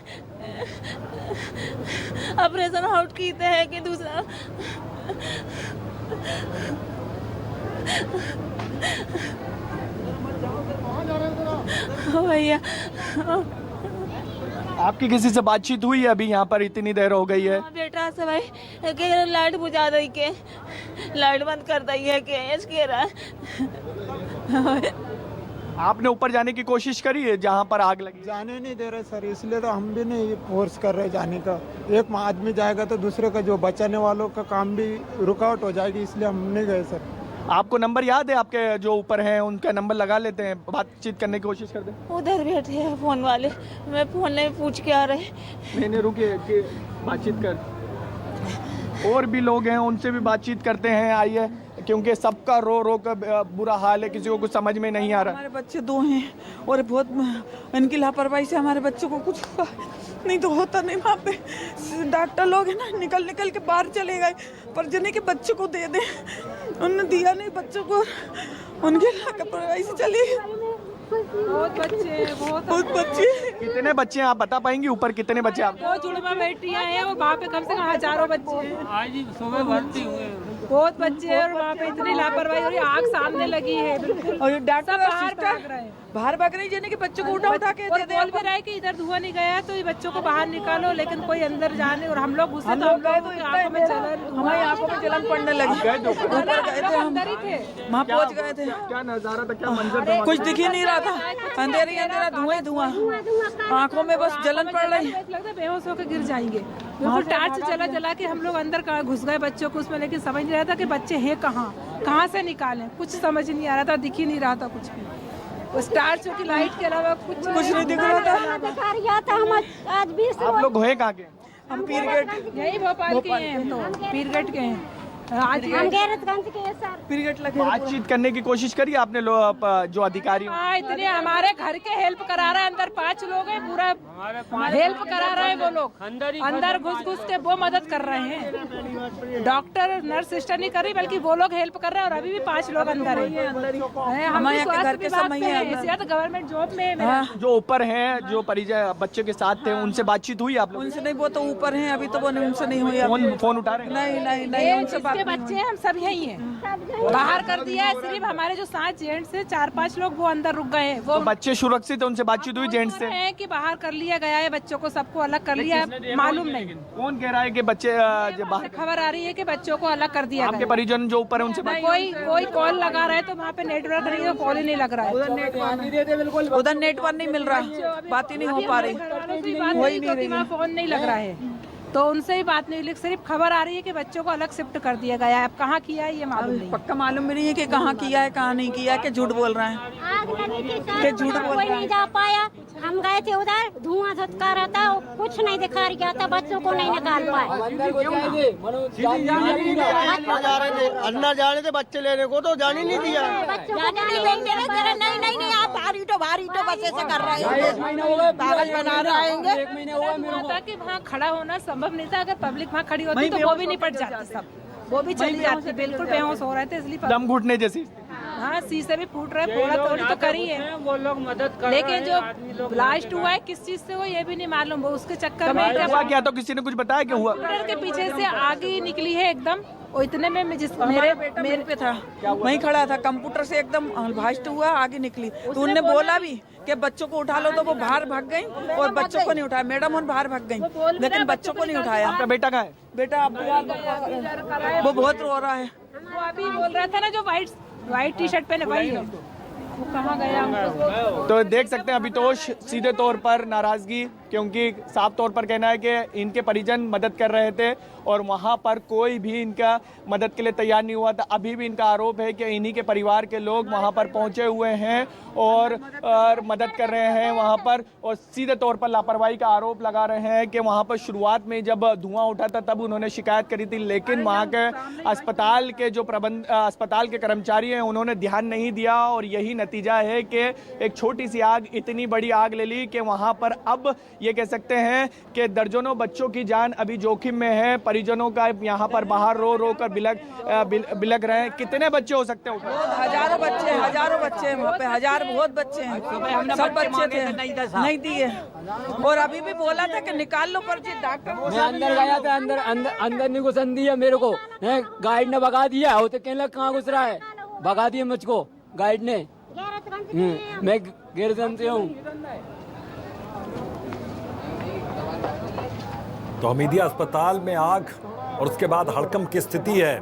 ऑपरेशन आउट कीते है कि दूसरा। भैया आपकी किसी से बातचीत हुई है अभी? यहाँ पर इतनी देर हो गई है। बेटा से भाई के लाइट बुझा दी के, लाइट बंद कर दी है के कह रहा है। आपने ऊपर जाने की कोशिश करी है जहाँ पर आग लगी? जाने नहीं दे रहे सर, इसलिए तो हम भी नहीं फोर्स कर रहे जाने का। एक आदमी जाएगा तो दूसरे का जो बचाने वालों का काम भी रुकावट हो जाएगी, इसलिए हम नहीं गए सर। आपको नंबर याद है? आपके जो ऊपर हैं उनका नंबर लगा लेते हैं, बातचीत करने की कोशिश करते हैं। उधर बैठे हैं फोन वाले, मैं फोन नहीं पूछ के आ रहे। नहीं रुकिए कि बातचीत कर, और भी लोग हैं उनसे भी बातचीत करते हैं, आइए, क्योंकि सबका रो रो कर बुरा हाल है, किसी को कुछ समझ में नहीं आ रहा। हमारे बच्चे 2 हैं और बहुत इनकी लापरवाही से हमारे बच्चों को कुछ हुआ, नहीं तो होता नहीं। वहाँ पे डॉक्टर लोग हैं ना, निकल के बाहर चले गए, पर जने के बच्चों को दे दें, उन्होंने दिया नहीं बच्चों को, उनकी लापरवाही से चली। बहुत बच्चे। कितने बच्चे हैं आप बता पाएंगे? ऊपर कितने बच्चे आप? 2 जुड़वा बेटियां हैं और वहाँ पे कम से कम हजारों बच्चे हैं। आज ही सुबह भर्ती हुए। बहुत बच्चे हैं और वहाँ पे इतनी लापरवाही हो रही है, आग सामने लगी है बिल्कुल। और डॉक्टर बाहर भाग रही है कि बच्चों को उठा के दे दे। बोल भी रहा है कि इधर धुआं नहीं गया तो ये बच्चों को बाहर निकालो, लेकिन कोई अंदर जाने, और हम लोग घुसे तो हम लोग आंखों में जलन, हमारी आंखों में जलन पड़ने लगी। ऊपर गए थे हम, वहाँ पहुँच गए थे। क्या नजारा था, क्या मंजर था? कुछ दिख ही नहीं रहा था, अंधेरा धुआं, आंखों में बस जलन पड़ रही। लगता है बेहोश होकर गिर जाएंगे। बिल्कुल टार्च जला के हम लोग अंदर घुस गए बच्चों को उसमें, लेकिन समझ नहीं रहा था कि बच्चे हैं कहाँ से निकालें, कुछ समझ नहीं आ रहा था, दिख ही नहीं रहा था कुछ भी। उस टार्च की लाइट के अलावा कुछ नहीं दिख रहा था। हम आज भी आप लोग हुए कहाँ के? हम पीरगेट, यही भोपाल के हैं, हम तो पीरगेट के हैं। आज पीरगेट लगे। बातचीत करने की कोशिश करी आपने जो अधिकारी? हाँ, इतने हमारे घर के हेल्प करा रहा है, अंदर 5 लोग हैं, पूरा हेल्प करा रहे हैं वो लोग, अंदर घुस के वो मदद कर रहे हैं। डॉक्टर नर्स सिस्टर नहीं कर रही, बल्कि वो लोग हेल्प कर रहे हैं, और अभी भी 5 लोग अंदर है। हमारे घर के सब गवर्नमेंट जॉब में। जो ऊपर हैं, जो परिजन बच्चे के साथ थे, उनसे बातचीत हुई आप लोग? उनसे नहीं, वो तो ऊपर हैं, अभी तो वो उनसे नहीं हुई। फोन उठा रहे? नहीं, उनसे के बच्चे हम सब यही हैं, बाहर कर दिया है। सिर्फ हमारे जो 7 जेंट्स हैं, 4-5 लोग वो अंदर रुक गए हैं। वो तो बच्चे सुरक्षित है? उनसे बातचीत हुई जेंट्स से? है कि बाहर कर लिया गया है, बच्चों को सबको अलग कर लिया है, मालूम नहीं कौन कह रहा है कि बच्चे बाहर। खबर आ रही है कि बच्चों को अलग कर दिया। आपके परिजन जो ऊपर है उनसे कोई कॉल लगा रहा है तो वहाँ पे नेटवर्क नहीं है, कॉल ही नहीं लग रहा है, उधर नेटवर्क नहीं मिल रहा, बात ही नहीं हो पा रही, वहाँ फोन नहीं लग रहा है, तो उनसे ही बात नहीं हुई। सिर्फ खबर आ रही है कि बच्चों को अलग शिफ्ट कर दिया गया है। अब कहाँ किया है ये मालूम नहीं, पक्का मालूम भी नहीं है कि कहाँ किया है कहाँ नहीं किया है, कि झूठ बोल रहे हैं, कि झूठ बोल रहे हैं। नहीं जा पाया, हम गए थे उधर, धुआं धुतका रहा था, कुछ नहीं दिखा रहा था, बच्चों को नहीं निकाल पाए। अंदर जाने थे बच्चे लेने को, तो जाने नहीं दिया। नहीं, आप भारी तो बसे से कर रहे हैं, कागज बना रहे हैं कि वहाँ खड़ा होना संभव नहीं था। अगर पब्लिक वहाँ खड़ी होती तो वो भी निपट जाती, सब वो भी चली जाती। बिल्कुल बेहोश हो रहे थे, इसलिए दम घुटने जैसी। हाँ, शीशे भी फूट रहे, फोड़ा तोड़ी तो करी है वो लोग मदद कर, लेकिन जो ब्लास्ट हुआ है किस चीज से हुआ ये भी नहीं मालूम। वो उसके चक्कर में क्या तो किसी ने कुछ बताया क्या हुआ? के पीछे से आग ही निकली है एकदम, और इतने में मेरे पे था, वहीं खड़ा था, कंप्यूटर से एकदम ब्लास्ट हुआ, आगे निकली। तो उनने बोला भी कि बच्चों को उठा लो, तो वो बाहर भाग गई और बच्चों को नहीं उठाया। मैडम उन बाहर भाग गई, लेकिन बच्चों को नहीं उठाया। आपका बेटा कहाँ है? बेटा वो बहुत रो रहा है। वो अभी बोल रहा था ना, जो व्हाइट टी शर्ट पहने वही है, वो कहाँ गया? तो देख सकते हैं अभितोष सीधे तौर पर नाराजगी, क्योंकि साफ तौर पर कहना है कि इनके परिजन मदद कर रहे थे और वहां पर कोई भी इनका मदद के लिए तैयार नहीं हुआ था। अभी भी इनका आरोप है कि इन्हीं के परिवार के लोग वहां पर पहुंचे हुए हैं और मदद कर रहे हैं वहां पर, और सीधे तौर पर लापरवाही का आरोप लगा रहे हैं कि वहां पर शुरुआत में जब धुआं उठा था तब उन्होंने शिकायत करी थी, लेकिन वहां के अस्पताल के जो अस्पताल के कर्मचारी हैं उन्होंने ध्यान नहीं दिया, और यही नतीजा है कि एक छोटी सी आग इतनी बड़ी आग ले ली कि वहां पर अब ये कह सकते हैं कि दर्जनों बच्चों की जान अभी जोखिम में है। परिजनों का यहाँ पर बाहर रो कर बिलक रहे हैं। कितने बच्चे हो सकते हैं? हजारों बच्चे हैं वहाँ पे, हजार बहुत बच्चे हैं, सब बच्चे थे, नहीं दिए। और अभी भी बोला था कि निकाल लो पर्ची, डॉक्टर मैं अंदर गया था, अंदर नहीं घुसन दिया मेरे को, गाइड ने भगा दिया। होते कहने लगा कहाँ घुस रहा है, भगा दिया मुझको गाइड ने। मैं गैरतगंज से हूँ। तो हमीदिया अस्पताल में आग और उसके बाद हड़कंप की स्थिति है,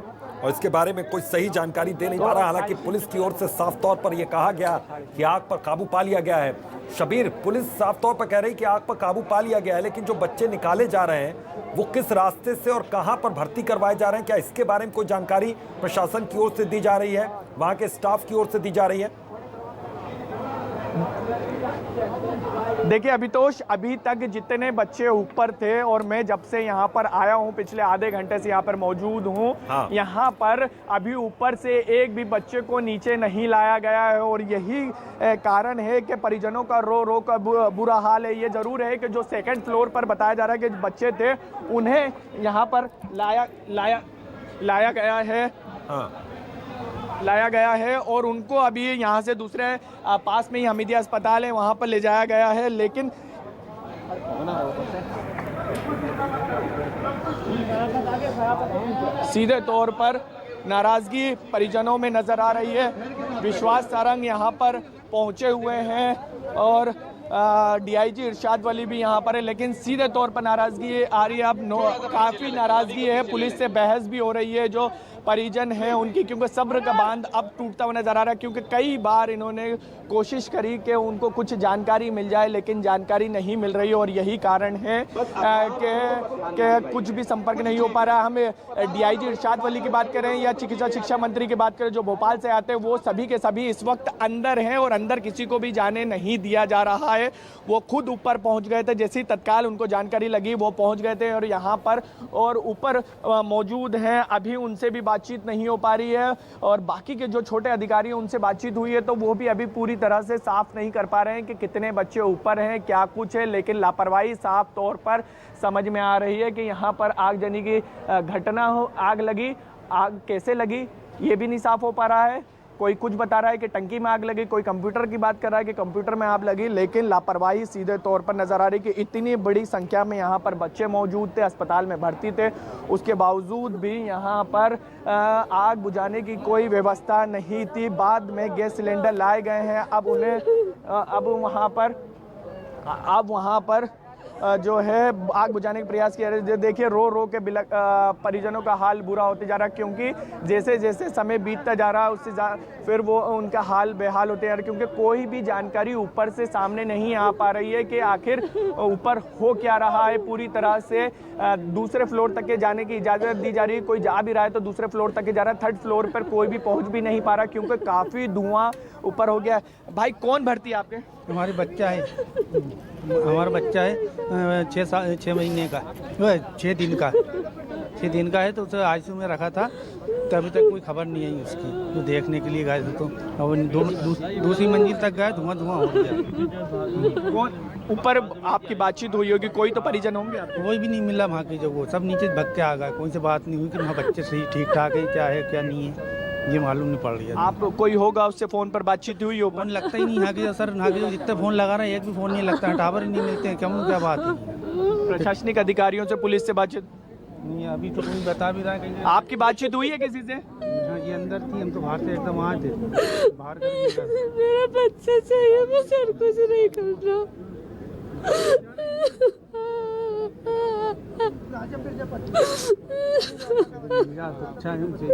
और इसके बारे में कोई सही जानकारी दे नहीं पा रहा। हालांकि पुलिस की ओर से साफ तौर पर यह कहा गया कि आग पर काबू पा लिया गया है। शबीर, पुलिस साफ तौर पर कह रही कि आग पर काबू पा लिया गया है, लेकिन जो बच्चे निकाले जा रहे हैं वो किस रास्ते से और कहां पर भर्ती करवाए जा रहे हैं, क्या इसके बारे में कोई जानकारी प्रशासन की ओर से दी जा रही है, वहां के स्टाफ की ओर से दी जा रही है? देखिए अभितोष, अभी तक जितने बच्चे ऊपर थे और मैं जब से यहाँ पर आया हूँ, पिछले आधे घंटे से यहाँ पर मौजूद हूँ, यहाँ पर अभी ऊपर से एक भी बच्चे को नीचे नहीं लाया गया है और यही कारण है कि परिजनों का रो रो का बुरा हाल है। ये जरूर है कि जो सेकंड फ्लोर पर बताया जा रहा है कि बच्चे थे उन्हें यहाँ पर लाया गया है और उनको अभी यहाँ से दूसरे पास में ही हमीदिया अस्पताल है वहाँ पर ले जाया गया है। लेकिन सीधे तौर पर नाराजगी परिजनों में नजर आ रही है। विश्वास सारंग यहाँ पर पहुँचे हुए हैं और डीआईजी इरशाद वली भी यहाँ पर है, लेकिन सीधे तौर पर नाराजगी आ रही है। अब काफ़ी नाराजगी है, पुलिस से बहस भी हो रही है जो परिजन हैं उनकी, क्योंकि सब्र का बांध अब टूटता हुआ नजर आ रहा है। क्योंकि कई बार इन्होंने कोशिश करी कि उनको कुछ जानकारी मिल जाए, लेकिन जानकारी नहीं मिल रही और यही कारण है कि कुछ भी संपर्क नहीं हो पा रहा। हम डीआईजी इरशाद वली की बात करें या चिकित्सा शिक्षा मंत्री की बात करें जो भोपाल से आते हैं, वो सभी के सभी इस वक्त अंदर हैं और अंदर किसी को भी जाने नहीं दिया जा रहा है। वो खुद ऊपर पहुंच गए थे, जैसे ही तत्काल उनको जानकारी लगी वो पहुंच गए थे और यहाँ पर और ऊपर मौजूद हैं। अभी उनसे भी बातचीत नहीं हो पा रही है और बाकी के जो छोटे अधिकारी हैं उनसे बातचीत हुई है तो वो भी अभी पूरी तरह से साफ नहीं कर पा रहे हैं कि कितने बच्चे ऊपर हैं, क्या कुछ है। लेकिन लापरवाही साफ तौर पर समझ में आ रही है कि यहाँ पर आगजनी की घटना हो, आग लगी, आग कैसे लगी ये भी नहीं साफ हो पा रहा है। कोई कुछ बता रहा है कि टंकी में आग लगी, कोई कंप्यूटर की बात कर रहा है कि कंप्यूटर में आग लगी, लेकिन लापरवाही सीधे तौर पर नजर आ रही कि इतनी बड़ी संख्या में यहाँ पर बच्चे मौजूद थे, अस्पताल में भर्ती थे, उसके बावजूद भी यहाँ पर आग बुझाने की कोई व्यवस्था नहीं थी। बाद में गैस सिलेंडर लाए गए हैं, अब उन्हें अब वहाँ पर जो है आग बुझाने का प्रयास किया। देखिए रो रो के परिजनों का हाल बुरा होते जा रहा है, क्योंकि जैसे जैसे समय बीतता जा रहा है उससे फिर वो उनका हाल बेहाल होते जा रहा है, क्योंकि कोई भी जानकारी ऊपर से सामने नहीं आ पा रही है कि आखिर ऊपर हो क्या रहा है। पूरी तरह से दूसरे फ्लोर तक के जाने की इजाज़त दी जा रही है, कोई जा भी रहा है तो दूसरे फ्लोर तक के जा रहा है, थर्ड फ्लोर पर कोई भी पहुँच भी नहीं पा रहा क्योंकि काफ़ी धुआं ऊपर हो गया है। भाई कौन भर्ती है आपके? हमारे बच्चा है, हमारा बच्चा है 6 महीने का, 6 दिन का है तो उसे आईसीयू में रखा था तो अभी तक कोई खबर नहीं आई उसकी, तो देखने के लिए गए थे तो अब दूसरी मंजिल तक गए, धुआं हो गया। कौन ऊपर आपकी बातचीत हुई होगी, कोई तो परिजन होंगे आपको? कोई भी नहीं मिला वहाँ के, जो वो सब नीचे भग के आ गए, कोई से बात नहीं हुई कि वहाँ बच्चे सही ठीक ठाक है क्या है क्या नहीं है, ये मालूम नहीं पड़ रही है। आप कोई होगा उससे फोन पर बातचीत हुई हो? फोन लगता ही नहीं यहाँ के सर, यहाँ के जितने फोन लगा रहे हैं एक भी फोन नहीं लगता है, टावर ही नहीं मिलते हैं, क्या बात है। प्रशासनिक अधिकारियों से, पुलिस से बातचीत नहीं, अभी तो कोई बता भी रहा है। आपकी बातचीत हुई है किसी से? हाँ ये अंदर थी, हम तो बाहर से एकदम आए थे, बाहर मेरा बच्चा चाहिए, मैं सर कुछ नहीं कर रहा। अच्छा है उनसे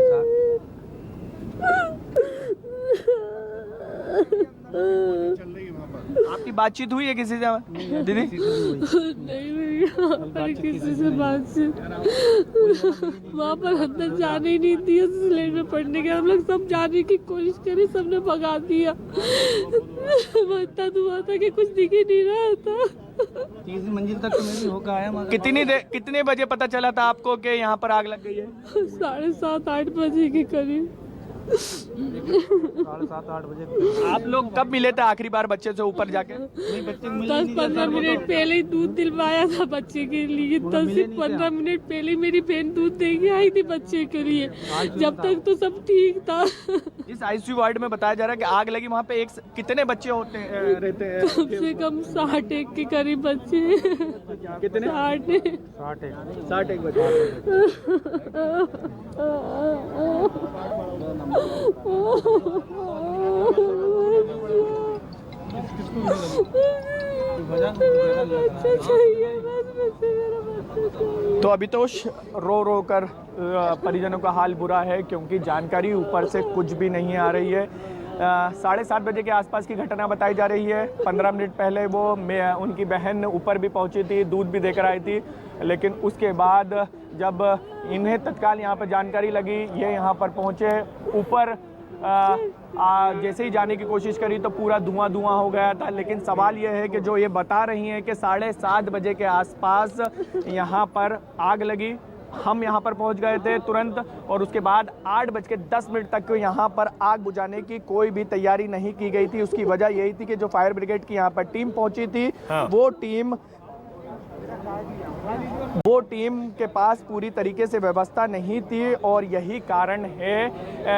आपकी बातचीत हुई है किसी से दीदी? नहीं हुई किसी से बातचीत, वहाँ पर अंदर जाने ही नहीं दिया, सिलेंडर पड़ने के हम लोग सब जाने की कोशिश करी, सबने भगा दिया। इतना धुआं था कि कुछ दिख ही नहीं रहा था। 3 मंजिल तक तो मेरी होकर आया। कितने बजे पता चला था आपको कि यहाँ पर आग लग गई है? 7:30-8 बजे के करीब। 7-8 बजे। आप लोग कब मिले थे आखिरी बार बच्चे से ऊपर जाके? 10-15 मिनट पहले ही दूध दिलवाया था बच्चे के लिए, 10 से 15 मिनट पहले मेरी बहन दूध देके आई थी बच्चे के लिए, जब तक तो सब ठीक था। इस आईसीयू वार्ड में बताया जा रहा है कि आग लगी, वहाँ पे कितने बच्चे रहते हैं? कम से कम 60 के करीब बच्चे। कितने? 60 बच्चे। बच्चा चाहिए, बस मेरा तो अभी तो रो रो कर परिजनों का हाल बुरा है, क्योंकि जानकारी ऊपर से कुछ भी नहीं आ रही है। 7:30 बजे के आसपास की घटना बताई जा रही है। 15 मिनट पहले वो उनकी बहन ऊपर भी पहुंची थी, दूध भी देकर आई थी, लेकिन उसके बाद जब इन्हें तत्काल यहाँ पर जानकारी लगी, ये यहाँ पर पहुँचे, ऊपर जैसे ही जाने की कोशिश करी तो पूरा धुआं धुआं हो गया था। लेकिन सवाल ये है कि जो ये बता रही हैं कि 7:30 बजे के आसपास यहाँ पर आग लगी, हम यहाँ पर पहुँच गए थे तुरंत, और उसके बाद 8:10 तक यहाँ पर आग बुझाने की कोई भी तैयारी नहीं की गई थी। उसकी वजह यही थी कि जो फायर ब्रिगेड की यहाँ पर टीम पहुँची थी, वो टीम के पास पूरी तरीके से व्यवस्था नहीं थी, और यही कारण है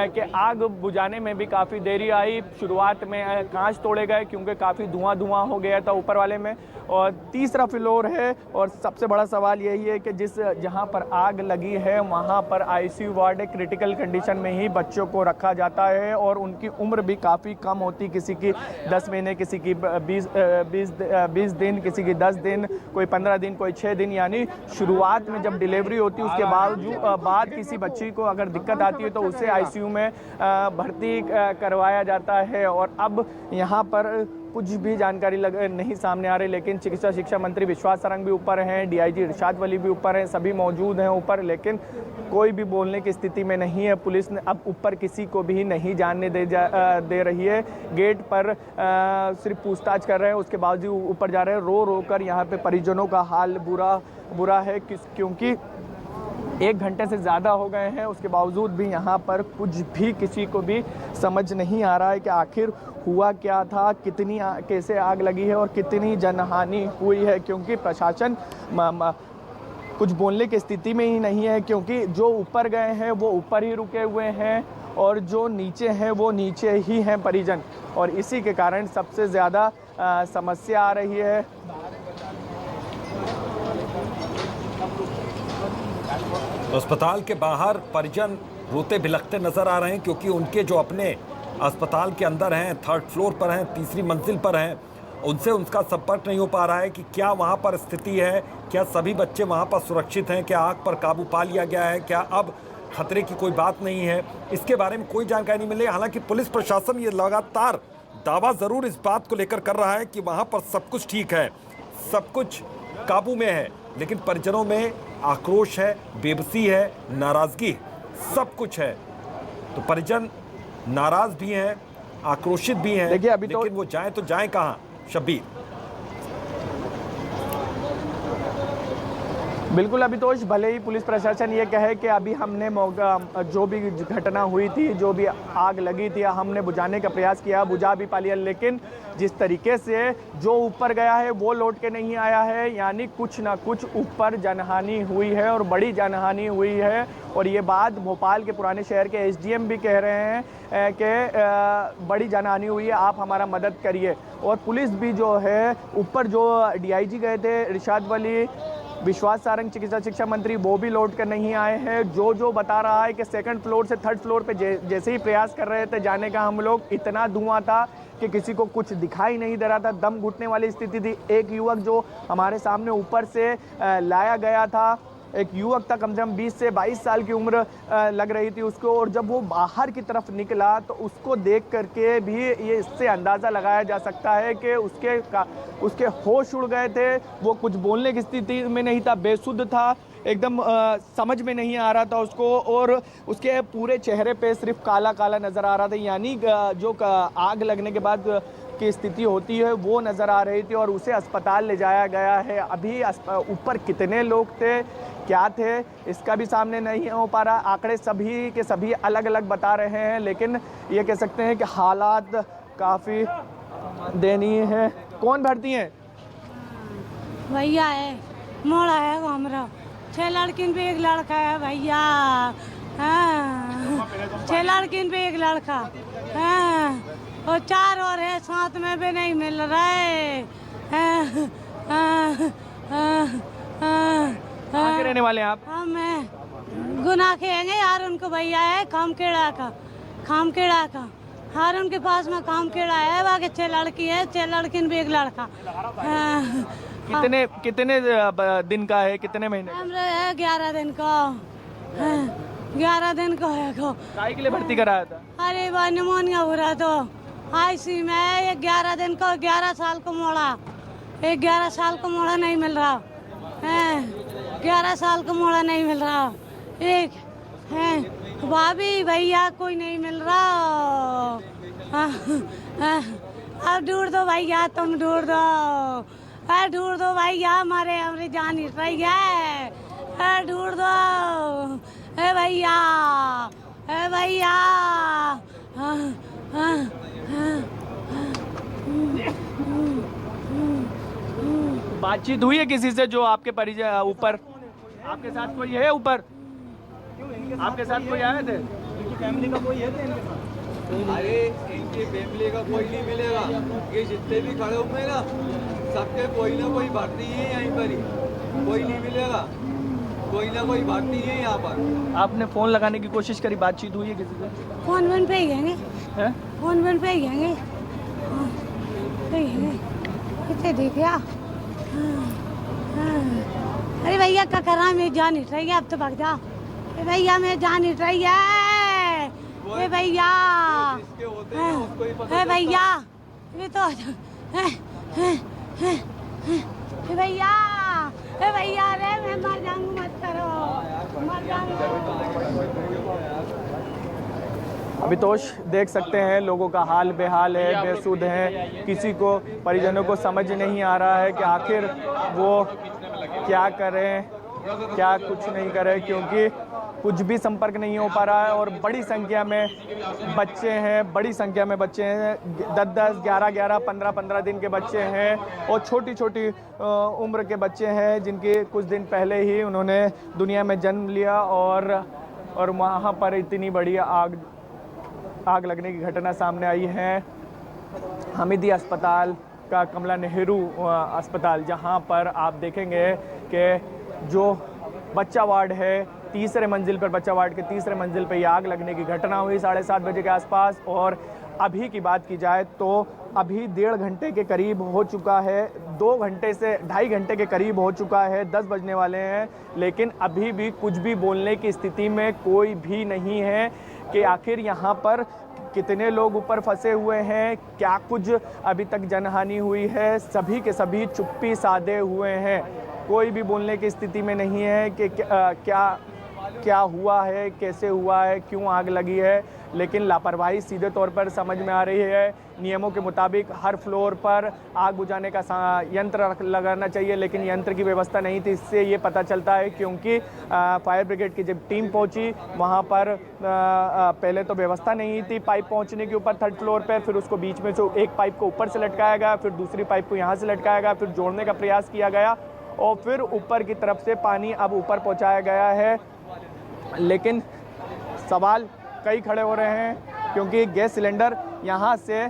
कि आग बुझाने में भी काफ़ी देरी आई। शुरुआत में कांच तोड़े गए क्योंकि काफ़ी धुआं धुआं हो गया था ऊपर वाले में, और तीसरा फ्लोर है। और सबसे बड़ा सवाल यही है कि जहां पर आग लगी है वहां पर आईसीयू वार्ड है। क्रिटिकल कंडीशन में ही बच्चों को रखा जाता है, और उनकी उम्र भी काफ़ी कम होती, किसी की 10 महीने, किसी की 20 दिन, किसी की 10 दिन, कोई 15 दिन, कोई 6 दिन। यानी शुरुआत में जब डिलीवरी होती है उसके बाद किसी बच्ची को अगर दिक्कत आती है तो उसे आईसीयू में भर्ती करवाया जाता है। और अब यहाँ पर कुछ भी जानकारी नहीं सामने आ रही, लेकिन चिकित्सा शिक्षा मंत्री विश्वास सारंग भी ऊपर हैं, डीआईजी इरशाद वली भी ऊपर हैं, सभी मौजूद हैं ऊपर, लेकिन कोई भी बोलने की स्थिति में नहीं है। पुलिस ने अब ऊपर किसी को भी नहीं जानने दे रही है। गेट पर सिर्फ पूछताछ कर रहे हैं, उसके बावजूद ऊपर जा रहे हैं। रो रो कर यहाँ पे परिजनों का हाल बुरा है, क्योंकि 1 घंटे से ज़्यादा हो गए हैं, उसके बावजूद भी यहाँ पर कुछ भी किसी को भी समझ नहीं आ रहा है कि आखिर हुआ क्या था, कैसे आग लगी है और कितनी जनहानि हुई है। क्योंकि प्रशासन कुछ बोलने की स्थिति में ही नहीं है, क्योंकि जो ऊपर गए हैं वो ऊपर ही रुके हुए हैं, और जो नीचे हैं वो नीचे ही हैं परिजन, और इसी के कारण सबसे ज़्यादा समस्या आ रही है। अस्पताल के बाहर परिजन रोते बिलखते नजर आ रहे हैं, क्योंकि उनके जो अपने अस्पताल के अंदर हैं, 3rd फ्लोर पर हैं, 3री मंजिल पर हैं, उनसे उनका संपर्क नहीं हो पा रहा है कि क्या वहां पर स्थिति है, क्या सभी बच्चे वहां पर सुरक्षित हैं, क्या आग पर काबू पा लिया गया है, क्या अब खतरे की कोई बात नहीं है। इसके बारे में कोई जानकारी नहीं मिली। हालांकि पुलिस प्रशासन ये लगातार दावा ज़रूर इस बात को लेकर कर रहा है कि वहाँ पर सब कुछ ठीक है, सब कुछ काबू में है, लेकिन परिजनों में आक्रोश है, बेबसी है, नाराज़गी, सब कुछ है। तो परिजन नाराज़ भी हैं, आक्रोशित भी हैं, लेकिन वो जाएं तो जाएं कहाँ? शब्बीर। बिल्कुल अभितोष, भले ही पुलिस प्रशासन ये कहे कि अभी हमने जो भी घटना हुई थी, जो भी आग लगी थी, हमने बुझाने का प्रयास किया, बुझा भी पा लिया, लेकिन जिस तरीके से जो ऊपर गया है वो लौट के नहीं आया है। यानी कुछ ना कुछ ऊपर जनहानि हुई है, और बड़ी जनहानि हुई है। और ये बात भोपाल के पुराने शहर के एसडीएम भी कह रहे हैं कि बड़ी जनहानि हुई है, आप हमारा मदद करिए। और पुलिस भी जो है ऊपर, जो डीआईजी गए थे इरशाद वली, विश्वास सारंग चिकित्सा शिक्षा मंत्री, वो भी लौट कर नहीं आए हैं। जो बता रहा है कि 2nd फ्लोर से 3rd फ्लोर पे जैसे ही प्रयास कर रहे थे जाने का हम लोग, इतना धुआं था कि किसी को कुछ दिखाई नहीं दे रहा था, दम घुटने वाली स्थिति थी। एक युवक जो हमारे सामने ऊपर से लाया गया था, एक युवक था, कम से कम 20 से 22 साल की उम्र लग रही थी उसको, और जब वो बाहर की तरफ निकला तो उसको देख करके भी ये इससे अंदाज़ा लगाया जा सकता है कि उसके होश उड़ गए थे। वो कुछ बोलने की स्थिति में नहीं था, बेसुध था, एकदम समझ में नहीं आ रहा था उसको, और उसके पूरे चेहरे पे सिर्फ काला काला नज़र आ रहा था। यानी जो आग लगने के बाद की स्थिति होती है वो नज़र आ रही थी, और उसे अस्पताल ले जाया गया है। अभी ऊपर कितने लोग थे, क्या थे, इसका भी सामने नहीं हो पा रहा। आंकड़े सभी के सभी अलग अलग बता रहे हैं, लेकिन ये कह सकते हैं कि हालात काफ़ी दयनीय है। कौन भर्ती हैं? भैया है, मोड़ा है हमारा, 6 लड़किन पे 1 लड़का है भैया। हाँ, 6 लड़किन पे 1 लड़का, हाँ, और 4 और है साथ में भी नहीं मिल रहा है। कहाँ के रहने वाले हैं आप? हम गुना खेंगे यार, उनको भैया है खामखेड़ा का। हर उनके पास में काम केड़ा है, वहाँ के 6 लड़की है, 6 लड़की भी 1 लड़का। कितने दिन का है, कितने महीने? हमरे है 11 दिन का, 11 दिन का है को। काहे के लिए भर्ती कराया था? अरे वह निमोनिया हो रहा तो आईसी में 11 दिन का, 11 साल को मोड़ा, 11 साल को मोड़ा नहीं मिल रहा है, 11 साल को मोड़ा नहीं मिल रहा, एक है भाभी भैया कोई नहीं मिल रहा। अब ढूंढ दो भैया, तुम ढूंढ दो, ढूंढ दो भैया, हमारे जान ही रही है, ढूंढ दो भैया, भैया। बातचीत हुई है किसी से जो आपके परिचय ऊपर? आपके साथ कोई है ऊपर? आपके साथ कोई आए थे? इनकी फैमिली का कोई है? अरे इनकी फैमिली का कोई नहीं मिलेगा, ये जितने भी खड़े हुए ना सबके कोई ना कोई भर्ती है यहीं पर ही, कोई नहीं मिलेगा, कोई ना कोई भर्ती है यहाँ पर। आपने फोन लगाने की कोशिश करी, बातचीत हुई है किसी से? फोन पे ही गएंगे, फोन पे ही गएंगे, कितने देखा। अरे भैया क्या कर रहा है, मेरी जान हिट रही है, अब तो भाग जा भैया, मेरी जान हिट रही है, भैया, भैया, ये तो भैया, भैया, अरे मैं मर जाऊंगा, मत करो, मर जाऊंगा। अभितोष देख सकते हैं लोगों का हाल बेहाल है, बेसुध है, किसी को परिजनों को समझ नहीं आ रहा है कि आखिर वो क्या करें, क्या कुछ नहीं करें, क्योंकि कुछ भी संपर्क नहीं हो पा रहा है और बड़ी संख्या में बच्चे हैं, बड़ी संख्या में बच्चे हैं, 10-10, 11-11, 15-15 दिन के बच्चे हैं और छोटी छोटी उम्र के बच्चे हैं जिनके कुछ दिन पहले ही उन्होंने दुनिया में जन्म लिया और वहाँ पर इतनी बड़ी आग लगने की घटना सामने आई है। हमीदिया अस्पताल का कमला नेहरू अस्पताल, जहाँ पर आप देखेंगे कि जो बच्चा वार्ड है, तीसरे मंजिल पर, बच्चा वार्ड के तीसरे मंजिल पर यह आग लगने की घटना हुई 7:30 बजे के आसपास। और अभी की बात की जाए तो अभी 1.5 घंटे के करीब हो चुका है, 2 घंटे से 2.5 घंटे के करीब हो चुका है, 10 बजने वाले हैं, लेकिन अभी भी कुछ भी बोलने की स्थिति में कोई भी नहीं है कि आखिर यहाँ पर कितने लोग ऊपर फंसे हुए हैं, क्या कुछ अभी तक जनहानि हुई है। सभी के सभी चुप्पी साधे हुए हैं, कोई भी बोलने की स्थिति में नहीं है कि क्या हुआ है, कैसे हुआ है, क्यों आग लगी है। लेकिन लापरवाही सीधे तौर पर समझ में आ रही है। नियमों के मुताबिक हर फ्लोर पर आग बुझाने का यंत्र लगाना चाहिए, लेकिन यंत्र की व्यवस्था नहीं थी। इससे ये पता चलता है क्योंकि फायर ब्रिगेड की जब टीम पहुंची वहां पर पहले तो व्यवस्था नहीं थी पाइप पहुंचने के ऊपर 3rd फ्लोर पर, फिर उसको बीच में से एक पाइप को ऊपर से लटकाया गया, फिर दूसरी पाइप को यहाँ से लटकाया गया, फिर जोड़ने का प्रयास किया गया और फिर ऊपर की तरफ से पानी अब ऊपर पहुँचाया गया है। लेकिन सवाल कई खड़े हो रहे हैं क्योंकि गैस सिलेंडर यहाँ से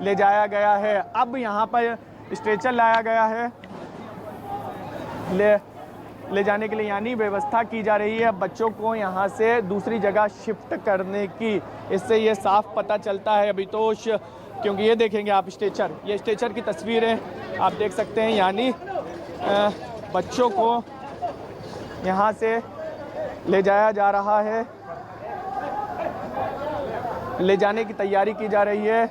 ले जाया गया है, अब यहाँ पर स्ट्रेचर लाया गया है ले जाने के लिए, यानी व्यवस्था की जा रही है बच्चों को यहाँ से दूसरी जगह शिफ्ट करने की। इससे ये साफ पता चलता है अभितोष, क्योंकि ये देखेंगे आप स्ट्रेचर, ये स्ट्रेचर की तस्वीरें आप देख सकते हैं, यानी बच्चों को यहाँ से ले जाया जा रहा है, ले जाने की तैयारी की जा रही है।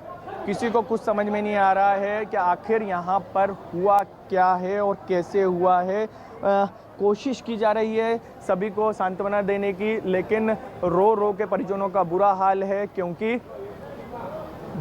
किसी को कुछ समझ में नहीं आ रहा है कि आखिर यहाँ पर हुआ क्या है और कैसे हुआ है। कोशिश की जा रही है सभी को सांत्वना देने की, लेकिन रो रो के परिजनों का बुरा हाल है क्योंकि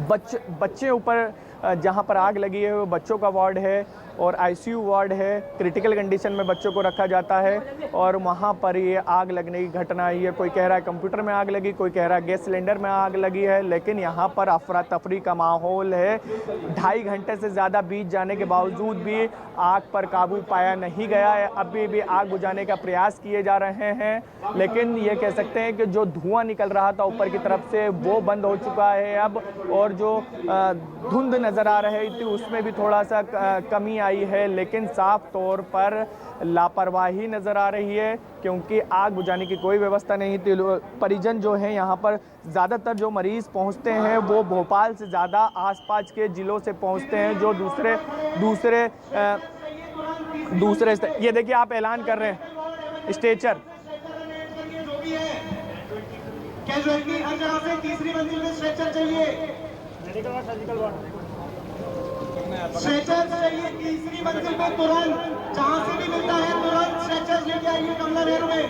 बच्चे ऊपर जहाँ पर आग लगी है वो बच्चों का वार्ड है और आईसीयू वार्ड है, क्रिटिकल कंडीशन में बच्चों को रखा जाता है और वहाँ पर ये आग लगने की घटना आई है। कोई कह रहा है कंप्यूटर में आग लगी, कोई कह रहा है गैस सिलेंडर में आग लगी है, लेकिन यहाँ पर अफरा तफरी का माहौल है। 2.5 घंटे से ज़्यादा बीत जाने के बावजूद भी आग पर काबू पाया नहीं गया है। अभी भी आग बुझाने का प्रयास किए जा रहे हैं, लेकिन ये कह सकते हैं कि जो धुआं निकल रहा था ऊपर की तरफ से वो बंद हो चुका है अब, और जो धुंध नज़र आ रहे थे उसमें भी थोड़ा सा कमी आई है, लेकिन साफ तौर पर लापरवाही नज़र आ रही है क्योंकि आग बुझाने की कोई व्यवस्था नहीं थी। परिजन जो हैं यहाँ पर ज़्यादातर जो मरीज़ पहुँचते हैं वो भोपाल से ज़्यादा आसपास के ज़िलों से पहुँचते हैं, जो दूसरे ये देखिए आप ऐलान कर रहे हैं स्ट्रेचर कैजुअलिटी हर जगह से तीसरी मंजिल में स्ट्रेचर चाहिए, स्ट्रेचर चाहिए तीसरी मंजिल में तुरंत, जहां से भी मिलता है तुरंत स्ट्रेचर लेके आइए कमला नेहरू में।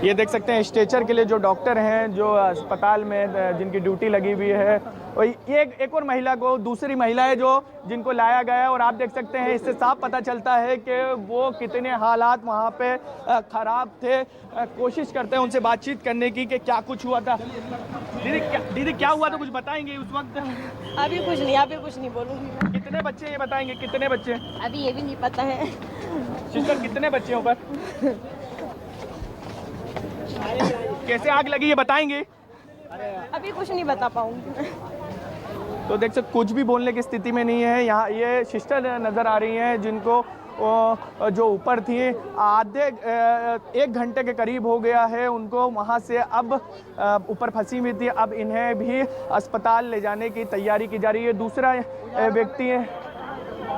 ये देख सकते हैं स्ट्रेचर के लिए जो डॉक्टर हैं जो अस्पताल में जिनकी ड्यूटी लगी हुई है, और एक और महिला को, दूसरी महिला है जो जिनको लाया गया है, और आप देख सकते हैं इससे साफ पता चलता है कि वो कितने हालात वहाँ पे ख़राब थे। कोशिश करते हैं उनसे बातचीत करने की कि क्या कुछ हुआ था। दीदी क्या हुआ था, कुछ बताएंगे उस वक्त? अभी कुछ नहीं बोलूँगी। कितने बच्चे ये बताएंगे, कितने बच्चे? अभी ये भी नहीं पता है। सिस्टर कितने बच्चे हैं ऊपर? कैसे आग लगी ये बताएंगे? अभी कुछ नहीं बता पाऊंगी। तो देख सकते कुछ भी बोलने की स्थिति में नहीं है। यहाँ ये सिस्टर नज़र आ रही हैं जिनको जो ऊपर थी आधे 1 घंटे के करीब हो गया है उनको वहाँ से अब ऊपर फंसी हुई थी, अब इन्हें भी अस्पताल ले जाने की तैयारी की जा रही है।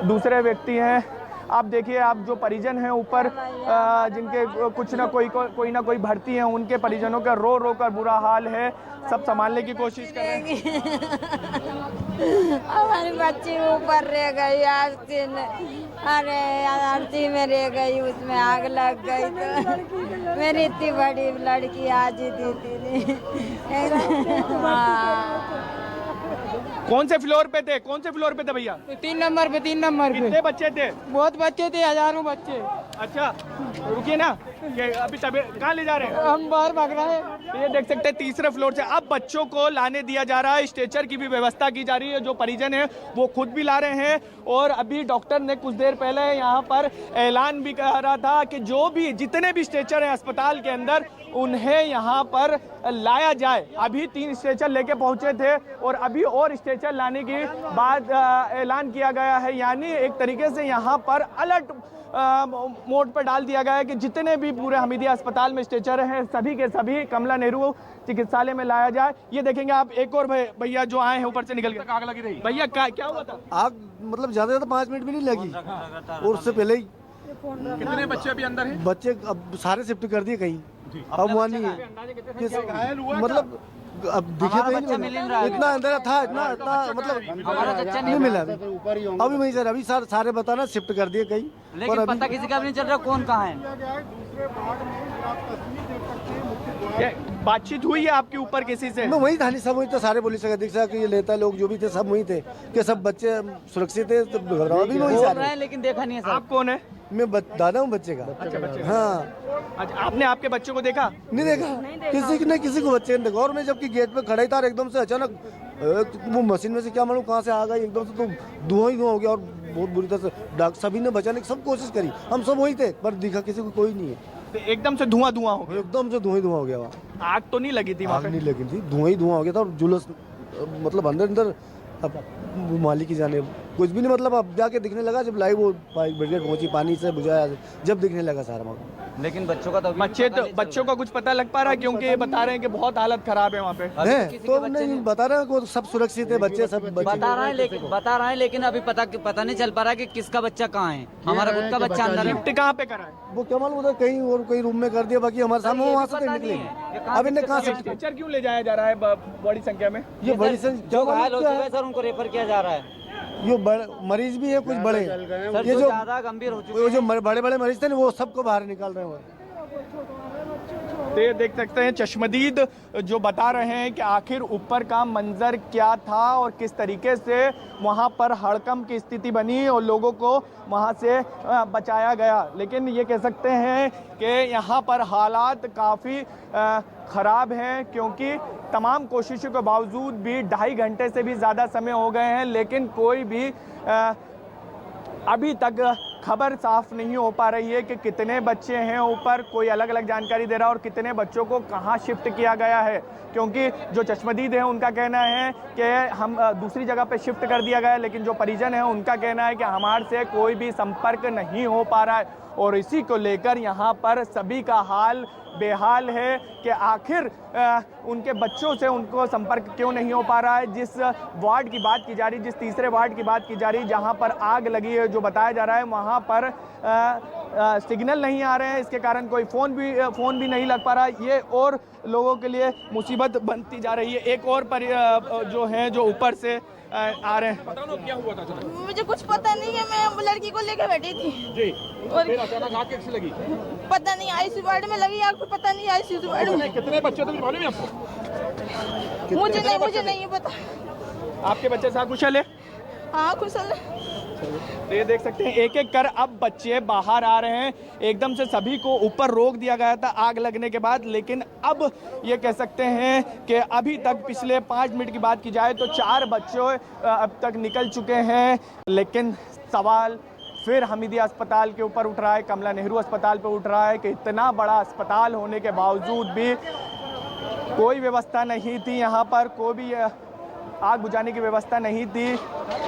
दूसरे व्यक्ति हैं आप देखिए, आप जो परिजन हैं ऊपर जिनके कुछ ना कोई ना कोई भर्ती हैं, उनके परिजनों का रो रो कर बुरा हाल है, सब संभालने की कोशिश कर रहे हैं। हमारी बच्ची ऊपर रह गई आज दिन, अरे आरती में रह गई, उसमें आग लग गई तो मेरी इतनी बड़ी लड़की आज ही थी। कौन से फ्लोर पे थे भैया? 3 नंबर पे। कितने बच्चे थे? बहुत बच्चे थे, हजारों बच्चे। अच्छा रुकिए ना, कि अभी तबीयत कहाँ ले जा रहे हैं? हम बाहर भाग रहे हैं। ये देख सकते हैं तीसरे फ्लोर से अब बच्चों को लाने दिया जा रहा है, स्ट्रेचर की भी व्यवस्था की जा रही है। जो परिजन है वो खुद भी ला रहे हैं, और अभी डॉक्टर ने कुछ देर पहले यहाँ पर ऐलान भी कर रहा था कि जितने भी स्ट्रेचर हैं अस्पताल के अंदर उन्हें यहाँ पर लाया जाए। अभी 3 स्ट्रेचर लेके पहुँचे थे और अभी और स्ट्रेचर लाने के बाद ऐलान किया गया है, यानी एक तरीके से यहाँ पर अलर्ट मोड पर डाल दिया गया है कि जितने भी पूरे हमीदिया अस्पताल में स्ट्रेचर हैं सभी के सभी कमला नेहरू चिकित्सालय में लाया जाए। ये देखेंगे आप एक और भैया जो आए हैं ऊपर से निकल के। आग लगी रही भैया, क्या हुआ था? आग मतलब ज्यादा 5 मिनट भी नहीं लगी, और उससे पहले ही। कितने बच्चे अभी अंदर हैं? बच्चे अब सारे शिफ्ट कर दिए कहीं, अब वहाँ नहीं है। मतलब अब दिखे तो इतना अंदर था, इतना मतलब नहीं मिला अभी वहीं सर, अभी सारे बताना शिफ्ट कर दिए कहीं, लेकिन पता किसी का भी नहीं चल रहा कौन कहाँ है। बातचीत हुई है आपके ऊपर किसी से? मैं वही था, सब वही थे, सारे पुलिस अधीक्षक ये नेता लोग जो भी थे सब वही थे कि सब बच्चे सुरक्षित थे, तो घबराहट भी वही सारे। लेकिन देखा नहीं है। आप कौन है? मैं दादा हूँ बच्चे का। अच्छा, बच्चे। हाँ। अच्छा, आपने आपके बच्चों को देखा? नहीं देखा, किसी को बच्चे ने देखा, और मैं जबकि गेट पे खड़ा ही था और एकदम से अचानक वो मशीन में से क्या मालूम कहाँ से आ गई, एकदम से तो धुआं ही धुआं हो गया, और बहुत बुरी तरह से डॉक्टर सभी ने बचाने की सब कोशिश करी, हम सब वही थे, पर दिखा किसी को कोई नहीं है। तो एकदम से धुआं हो गया? एकदम से धुआं ही धुआं हो गया वहाँ। आग तो नहीं लगी थी? आग नहीं लगी थी, धुआं ही धुआं हो गया था, और जुलूस मतलब अंदर अब मालिक ही जाने, कुछ भी नहीं। मतलब अब जाके दिखने लगा जब लाइव वो ब्रिगेड पहुंची, पानी से बुझाया, जब दिखने लगा सारा मामला। लेकिन बच्चों का तो बच्चों का कुछ पता लग पा रहा है, क्योंकि ये बता रहे हैं कि बहुत हालत खराब है वहाँ पे। तो नहीं बता रहे हैं, सब सुरक्षित है, बच्चे सब बता रहे हैं, लेकिन अभी पता नहीं चल पा रहा है कि किसका बच्चा कहाँ है। हमारा खुद का बच्चा अंदर है। शिफ्ट कहाँ पे करा है? वो क्या मालूम उधर कहीं और कोई रूम में कर दिया, बाकी हमारे सामने वहाँ से निकले। अब इन्हें कहाँ से स्ट्रेचर क्यों ले जाया जा रहा है बड़ी संख्या में? ये बड़ी जो घायल हो चुके हैं सर, उनको रेफर किया जा रहा है। ये मरीज भी है कुछ बड़े, ये जो ज्यादा गंभीर हो चुके हैं, जो बड़े मरीज थे ना, वो सबको बाहर निकाल रहे हैं। देख सकते हैं चश्मदीद जो बता रहे हैं कि आखिर ऊपर का मंजर क्या था और किस तरीके से वहां पर हड़कंप की स्थिति बनी और लोगों को वहां से बचाया गया। लेकिन ये कह सकते हैं कि यहां पर हालात काफ़ी ख़राब हैं, क्योंकि तमाम कोशिशों के बावजूद भी 2.5 घंटे से भी ज़्यादा समय हो गए हैं, लेकिन कोई भी अभी तक खबर साफ नहीं हो पा रही है कि कितने बच्चे हैं ऊपर, कोई अलग अलग जानकारी दे रहा है और कितने बच्चों को कहाँ शिफ्ट किया गया है, क्योंकि जो चश्मदीद हैं उनका कहना है कि हम दूसरी जगह पे शिफ्ट कर दिया गया है, लेकिन जो परिजन हैं उनका कहना है कि हमारे से कोई भी संपर्क नहीं हो पा रहा है। और इसी को लेकर यहाँ पर सभी का हाल बेहाल है कि आखिर उनके बच्चों से उनको संपर्क क्यों नहीं हो पा रहा है। जिस वार्ड की बात की जा रही, जिस तीसरे वार्ड की बात की जा रही, जहां पर आग लगी है, जो बताया जा रहा है वहां पर सिग्नल नहीं आ रहे हैं, इसके कारण कोई फ़ोन भी नहीं लग पा रहा। ये और लोगों के लिए मुसीबत बनती जा रही है। एक और जो हैं जो ऊपर से आ रहे हैं। क्या हुआ था? मुझे कुछ पता नहीं है, मैं लड़की को लेकर बैठी थी जी। और फिर अचानक आग कैसे लगी? पता नहीं, आईसीयू वार्ड में लगी आग, पता नहीं आईसीयू वार्ड में। कितने बच्चे थे मालूम है आपको? मुझे नहीं पता। आपके बच्चे साथ कुशल है? हाँ कुशल है। तो ये देख सकते हैं एक एक कर अब बच्चे बाहर आ रहे हैं। एकदम से सभी को ऊपर रोक दिया गया था आग लगने के बाद, लेकिन अब ये कह सकते हैं कि अभी तक पिछले 5 मिनट की बात की जाए तो 4 बच्चे अब तक निकल चुके हैं। लेकिन सवाल फिर हमीदिया अस्पताल के ऊपर उठ रहा है, कमला नेहरू अस्पताल पर उठ रहा है कि इतना बड़ा अस्पताल होने के बावजूद भी कोई व्यवस्था नहीं थी, यहाँ पर कोई भी आग बुझाने की व्यवस्था नहीं थी,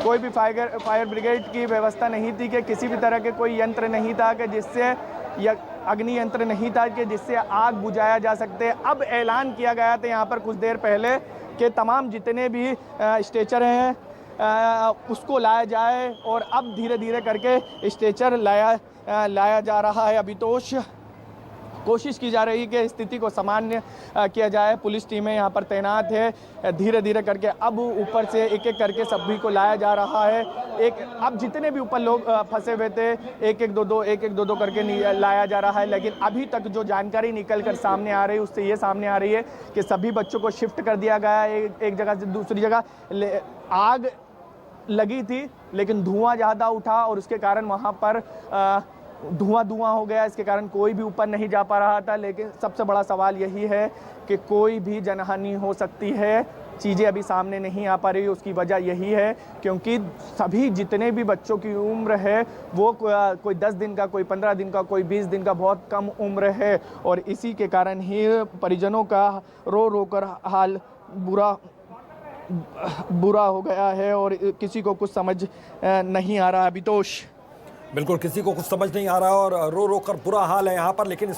कोई भी फायर ब्रिगेड की व्यवस्था नहीं थी, कि किसी भी तरह के कोई यंत्र नहीं था कि जिससे अग्नि यंत्र नहीं था कि जिससे आग बुझाया जा सकते। अब ऐलान किया गया था यहाँ पर कुछ देर पहले कि तमाम जितने भी स्ट्रेचर हैं उसको लाया जाए, और अब धीरे धीरे करके स्ट्रेचर लाया जा रहा है। अभी तो कोशिश की जा रही है कि स्थिति को सामान्य किया जाए। पुलिस टीमें यहाँ पर तैनात है, धीरे धीरे करके अब ऊपर से एक एक करके सभी को लाया जा रहा है। अब जितने भी ऊपर लोग फंसे हुए थे एक एक दो दो करके लाया जा रहा है। लेकिन अभी तक जो जानकारी निकल कर सामने आ रही है उससे ये सामने आ रही है कि सभी बच्चों को शिफ्ट कर दिया गया है एक जगह से दूसरी जगह। आग लगी थी लेकिन धुआं ज़्यादा उठा और उसके कारण वहाँ पर धुआं हो गया, इसके कारण कोई भी ऊपर नहीं जा पा रहा था। लेकिन सबसे बड़ा सवाल यही है कि कोई भी जनहानि हो सकती है, चीज़ें अभी सामने नहीं आ पा रही। उसकी वजह यही है क्योंकि सभी जितने भी बच्चों की उम्र है वो कोई 10 दिन का, कोई 15 दिन का, कोई 20 दिन का, बहुत कम उम्र है। और इसी के कारण ही परिजनों का रो कर हाल बुरा हो गया है और किसी को कुछ समझ नहीं आ रहा। अभितोष, बिल्कुल किसी को कुछ समझ नहीं आ रहा और रो कर बुरा हाल है यहाँ पर। लेकिन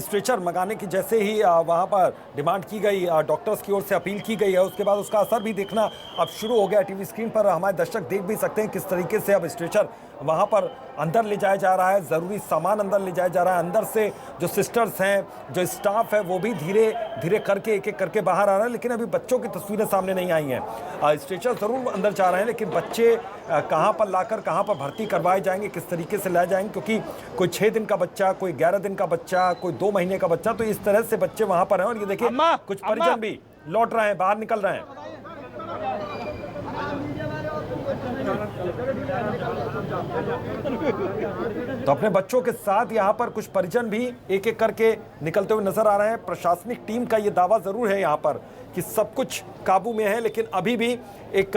स्ट्रेचर मंगाने की जैसे ही वहाँ पर डिमांड की गई, डॉक्टर्स की ओर से अपील की गई है, उसके बाद उसका असर भी देखना अब शुरू हो गया। टीवी स्क्रीन पर हमारे दर्शक देख भी सकते हैं किस तरीके से अब स्ट्रेचर वहाँ पर अंदर ले जाया जा रहा है, ज़रूरी सामान अंदर ले जाया जा रहा है। अंदर से जो सिस्टर्स हैं, जो स्टाफ है, वो भी धीरे धीरे करके एक एक करके बाहर आ रहा है। लेकिन अभी बच्चों की तस्वीरें सामने नहीं आई हैं। स्ट्रेचर ज़रूर अंदर जा रहे हैं, लेकिन बच्चे कहाँ पर लाकर कहाँ पर भर्ती करवाए जाएंगे, किस तरीके से लाए जाएंगे, क्योंकि कोई 6 दिन का बच्चा, कोई 11 दिन का बच्चा, कोई 2 महीने का बच्चा, तो इस तरह से बच्चे वहाँ पर हैं। और ये देखिए कुछ परिजन भी लौट रहे हैं, बाहर निकल रहे हैं। तो अपने बच्चों के साथ यहाँ पर कुछ परिजन भी एक एक करके निकलते हुए नजर आ रहे हैं। प्रशासनिक टीम का ये दावा जरूर है यहाँ पर कि सब कुछ काबू में है, लेकिन अभी भी एक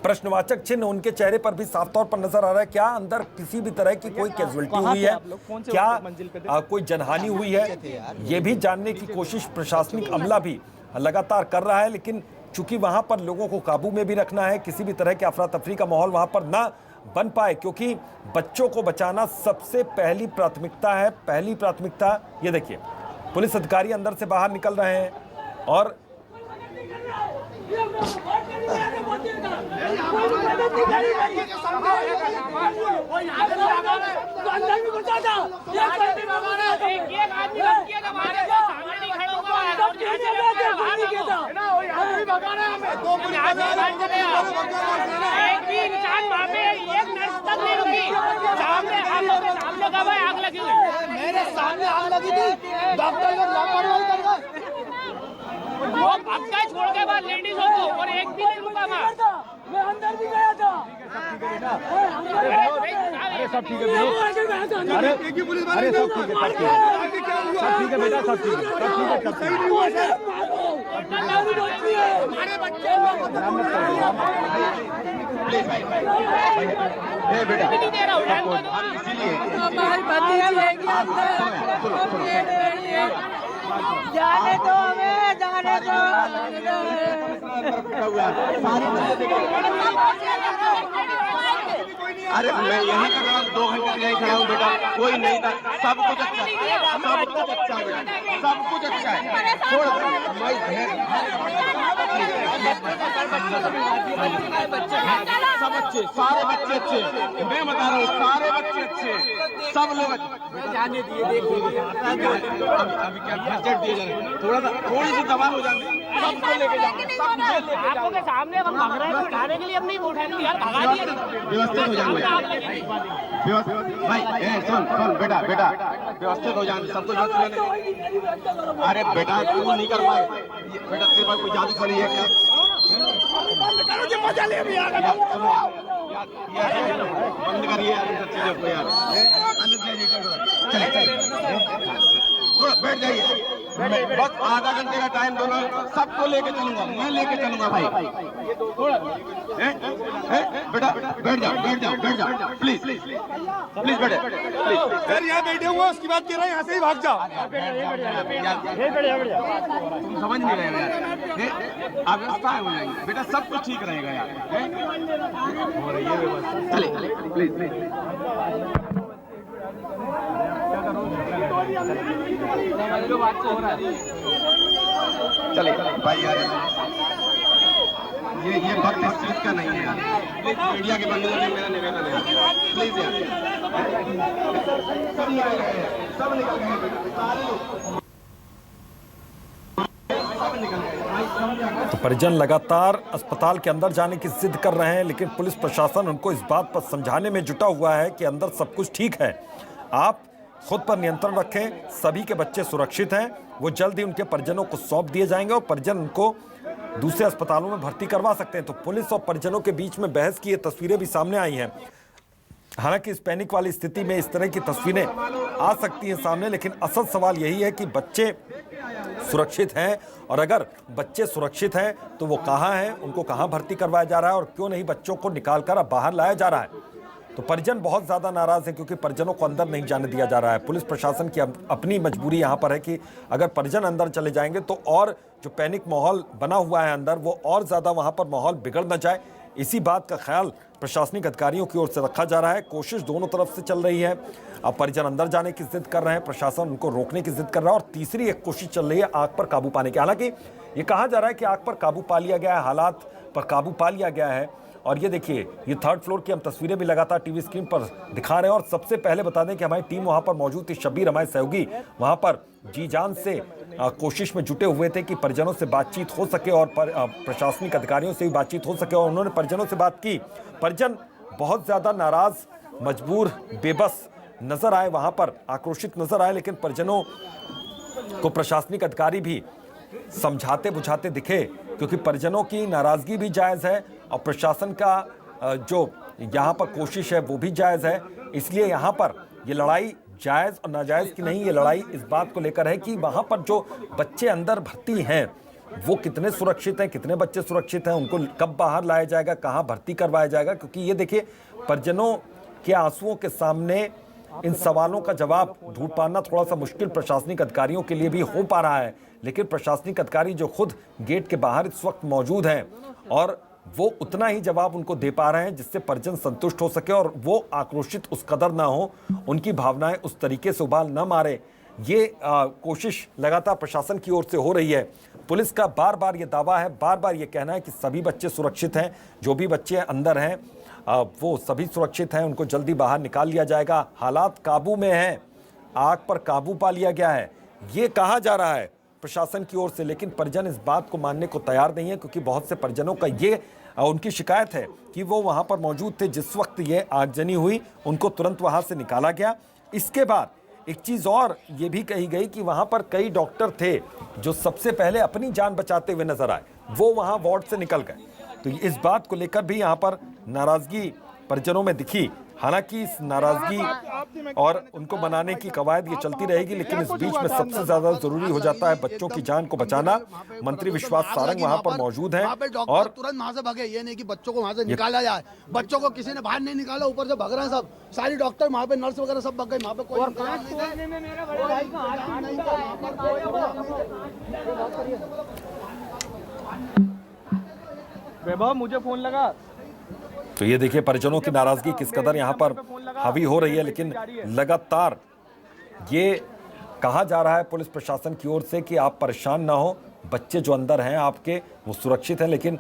प्रश्नवाचक चिन्ह उनके चेहरे पर भी साफ तौर पर नजर आ रहा है। क्या अंदर किसी भी तरह की कोई कैजुअलिटी हुई है, क्या कोई जनहानि हुई है, ये भी जानने की कोशिश प्रशासनिक अमला भी लगातार कर रहा है। लेकिन चूंकि वहां पर लोगों को काबू में भी रखना है, किसी भी तरह के अफरा तफरी का माहौल वहां पर ना बन पाए, क्योंकि बच्चों को बचाना सबसे पहली प्राथमिकता है। पहली प्राथमिकता, ये देखिए पुलिस अधिकारी अंदर से बाहर निकल रहे हैं और मेरे सामने आग लगी थी, डॉक्टर लोग लापरवाही कर गए। वो भाग गए छोड़ के बाद लेडीजों को, और एक भी नहीं रुका। मैं अंदर भी गया था। अरे सब ठीक है, अरे सब ठीक है, सब ठीक है बेटा, सब ठीक है, सब ठीक है। प्लीज भाई ये बेटा हम इसीलिए जाने दो हमें, जाने दो। अरे मैं यही कर रहा हूँ, 2 घंटे से यही खड़ा हूँ बेटा, कोई नहीं था, सब कुछ अच्छा है, सब कुछ अच्छा है बेटा, सब कुछ अच्छा है। सब अच्छे, सारे बच्चे अच्छे, मैं बता रहा हूँ सारे बच्चे अच्छे, सब लोग अच्छे। जाने दिए, देखिए अभी क्या बजट दिए जा रहे हैं, थोड़ी सी दवा हो जाती है, सबको लेके जाओ, आपको के सामने हम भाग रहे हैं, उठाने के लिए हम नहीं उठाएंगे यार, भगा दिया। व्यवस्थित हो जाएंगे भाई, सुन बेटा व्यवस्थित हो जाएंगे, सब कुछ। अरे बेटा तू नहीं कर पाए बेटा, तेरे पास कोई जादू पड़ी है क्या? मजा ले भी यार, बंद करिए यार इन सब चीजों को यार। चले बैठ जाइए, बस आधा घंटे का टाइम दो ना, सबको लेके चलूंगा, मैं लेके चलूंगा भाई। बेटा बैठ जाओ प्लीज बैठे सर, यहाँ बैठे हुए उसकी बात कर रहे हैं, यहाँ से ही भाग जाओ। तुम समझ नहीं रहे हो यार, अवस्था हो जाएगी बेटा, सब कुछ ठीक रहेगा यार, हो रही है व्यवस्था। चले प्लीज चले भाई यार, ये वक्त इस चीज का नहीं है यार, प्लीज मीडिया के बंधुओं से मेरा निवेदन है प्लीज यार, सब निकल गए। तो परिजन लगातार अस्पताल के अंदर जाने की जिद कर रहे हैं, लेकिन पुलिस प्रशासन उनको इस बात पर समझाने में जुटा हुआ है कि अंदर सब कुछ ठीक है, आप खुद पर नियंत्रण रखें, सभी के बच्चे सुरक्षित हैं, वो जल्द ही उनके परिजनों को सौंप दिए जाएंगे और परिजन उनको दूसरे अस्पतालों में भर्ती करवा सकते हैं। तो पुलिस और परिजनों के बीच में बहस की ये तस्वीरें भी सामने आई हैं। हालांकि इस पैनिक वाली स्थिति में इस तरह की तस्वीरें आ सकती हैं सामने, लेकिन असल सवाल यही है कि बच्चे सुरक्षित हैं, और अगर बच्चे सुरक्षित हैं तो वो कहाँ हैं, उनको कहाँ भर्ती करवाया जा रहा है, और क्यों नहीं बच्चों को निकालकर अब बाहर लाया जा रहा है। तो परिजन बहुत ज़्यादा नाराज़ हैं क्योंकि परिजनों को अंदर नहीं जाने दिया जा रहा है। पुलिस प्रशासन की अपनी मजबूरी यहाँ पर है कि अगर परिजन अंदर चले जाएंगे तो और जो पैनिक माहौल बना हुआ है अंदर, वो और ज़्यादा वहाँ पर माहौल बिगड़ न जाए, इसी बात का ख्याल प्रशासनिक अधिकारियों की ओर से रखा जा रहा है। कोशिश दोनों तरफ से चल रही है। अब परिजन अंदर जाने की जिद कर रहे हैं, प्रशासन उनको रोकने की जिद कर रहा है, और तीसरी एक कोशिश चल रही है आग पर काबू पाने की। हालांकि ये कहा जा रहा है कि आग पर काबू पा लिया गया है, हालात पर काबू पा लिया गया है। और ये देखिए, ये 3rd फ्लोर की हम तस्वीरें भी लगातार टीवी स्क्रीन पर दिखा रहे हैं। और सबसे पहले बता दें कि हमारी टीम वहां पर मौजूद थी, शब्बीर हमारे सहयोगी वहां पर जी जान से कोशिश में जुटे हुए थे कि परिजनों से बातचीत हो सके और प्रशासनिक अधिकारियों से भी बातचीत हो सके, और उन्होंने परिजनों से बात की। परिजन बहुत ज़्यादा नाराज़, मजबूर, बेबस नज़र आए, वहाँ पर आक्रोशित नज़र आए, लेकिन परिजनों को प्रशासनिक अधिकारी भी समझाते बुझाते दिखे, क्योंकि परिजनों की नाराज़गी भी जायज़ है और प्रशासन का जो यहाँ पर कोशिश है वो भी जायज़ है। इसलिए यहाँ पर ये लड़ाई जायज़ और नाजायज़ की नहीं, ये लड़ाई इस बात को लेकर है कि वहाँ पर जो बच्चे अंदर भर्ती हैं वो कितने सुरक्षित हैं, कितने बच्चे सुरक्षित हैं, उनको कब बाहर लाया जाएगा, कहाँ भर्ती करवाया जाएगा। क्योंकि ये देखिए, परिजनों के आंसुओं के सामने इन सवालों का जवाब ढूंढ पाना थोड़ा सा मुश्किल प्रशासनिक अधिकारियों के लिए भी हो पा रहा है। लेकिन प्रशासनिक अधिकारी जो खुद गेट के बाहर इस वक्त मौजूद हैं, और वो उतना ही जवाब उनको दे पा रहे हैं जिससे परिजन संतुष्ट हो सके और वो आक्रोशित उस कदर ना हो, उनकी भावनाएं उस तरीके से उबाल ना मारे। ये कोशिश लगातार प्रशासन की ओर से हो रही है। पुलिस का बार बार ये दावा है, बार बार ये कहना है कि सभी बच्चे सुरक्षित हैं, जो भी बच्चे अंदर हैं वो सभी सुरक्षित हैं, उनको जल्दी बाहर निकाल लिया जाएगा, हालात काबू में हैं, आग पर काबू पा लिया गया है, ये कहा जा रहा है प्रशासन की ओर से। लेकिन परिजन इस बात को मानने को तैयार नहीं है, क्योंकि बहुत से परिजनों का ये उनकी शिकायत है कि वो वहाँ पर मौजूद थे जिस वक्त ये आगजनी हुई, उनको तुरंत वहाँ से निकाला गया। इसके बाद एक चीज़ और ये भी कही गई कि वहाँ पर कई डॉक्टर थे जो सबसे पहले अपनी जान बचाते हुए नजर आए, वो वहाँ वार्ड से निकल गए। तो इस बात को लेकर भी यहाँ पर नाराज़गी परिजनों में दिखी। हालांकि इस नाराजगी और उनको मनाने की कवायद ये चलती रहेगी, लेकिन इस बीच में सबसे ज्यादा जरूरी हो जाता है बच्चों की जान को बचाना। मंत्री विश्वास सारंग वहां पर मौजूद हैं और तुरंत वहां से भागे। ये नहीं कि बच्चों को वहां से निकाला जाए, बच्चों को किसी ने बाहर नहीं निकाला, ऊपर से भग रहे हैं सब, सारी डॉक्टर वहां पे, नर्स वगैरह सब भग गए। वहां पे कोई वैभव मुझे फोन लगा। तो ये देखिए परिजनों की नाराजगी किस कदर यहाँ पर हावी हो रही है, लेकिन लगातार ये कहा जा रहा है पुलिस प्रशासन की ओर से कि आप परेशान ना हो, बच्चे जो अंदर हैं आपके वो सुरक्षित हैं। लेकिन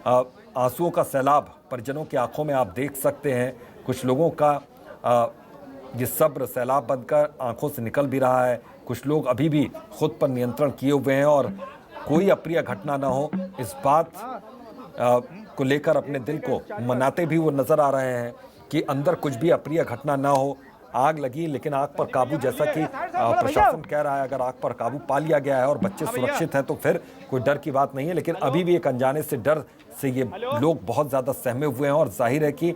आंसुओं का सैलाब परिजनों की आंखों में आप देख सकते हैं। कुछ लोगों का ये सब्र सैलाब बनकर आंखों से निकल भी रहा है। कुछ लोग अभी भी खुद पर नियंत्रण किए हुए हैं और कोई अप्रिय घटना ना हो इस बात को लेकर अपने दिल को मनाते भी वो नजर आ रहे हैं कि अंदर कुछ भी अप्रिय घटना ना हो। आग लगी लेकिन आग पर काबू, जैसा कि प्रशासन कह रहा है, अगर आग पर काबू पा लिया गया है और बच्चे सुरक्षित हैं तो फिर कोई डर की बात नहीं है। लेकिन अभी भी एक अनजाने से डर से ये लोग बहुत ज़्यादा सहमे हुए हैं और जाहिर है कि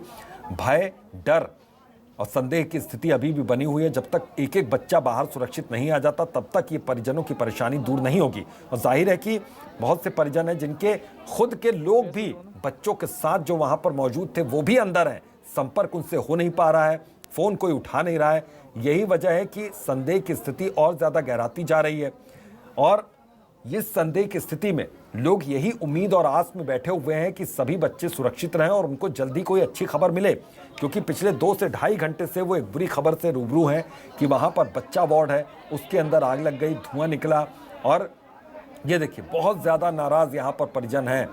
भय, डर और संदेह की स्थिति अभी भी बनी हुई है। जब तक एक एक बच्चा बाहर सुरक्षित नहीं आ जाता तब तक ये परिजनों की परेशानी दूर नहीं होगी। और जाहिर है कि बहुत से परिजन हैं जिनके खुद के लोग भी बच्चों के साथ जो वहाँ पर मौजूद थे वो भी अंदर हैं, संपर्क उनसे हो नहीं पा रहा है, फ़ोन कोई उठा नहीं रहा है। यही वजह है कि संदेह की स्थिति और ज़्यादा गहराती जा रही है और इस संदेह की स्थिति में लोग यही उम्मीद और आस में बैठे हुए हैं कि सभी बच्चे सुरक्षित रहें और उनको जल्दी कोई अच्छी खबर मिले, क्योंकि पिछले 2 से ढाई घंटे से वो एक बुरी खबर से रूबरू हैं कि वहाँ पर बच्चा वार्ड है, उसके अंदर आग लग गई, धुआं निकला। और ये देखिए बहुत ज़्यादा नाराज़ यहाँ पर परिजन हैं।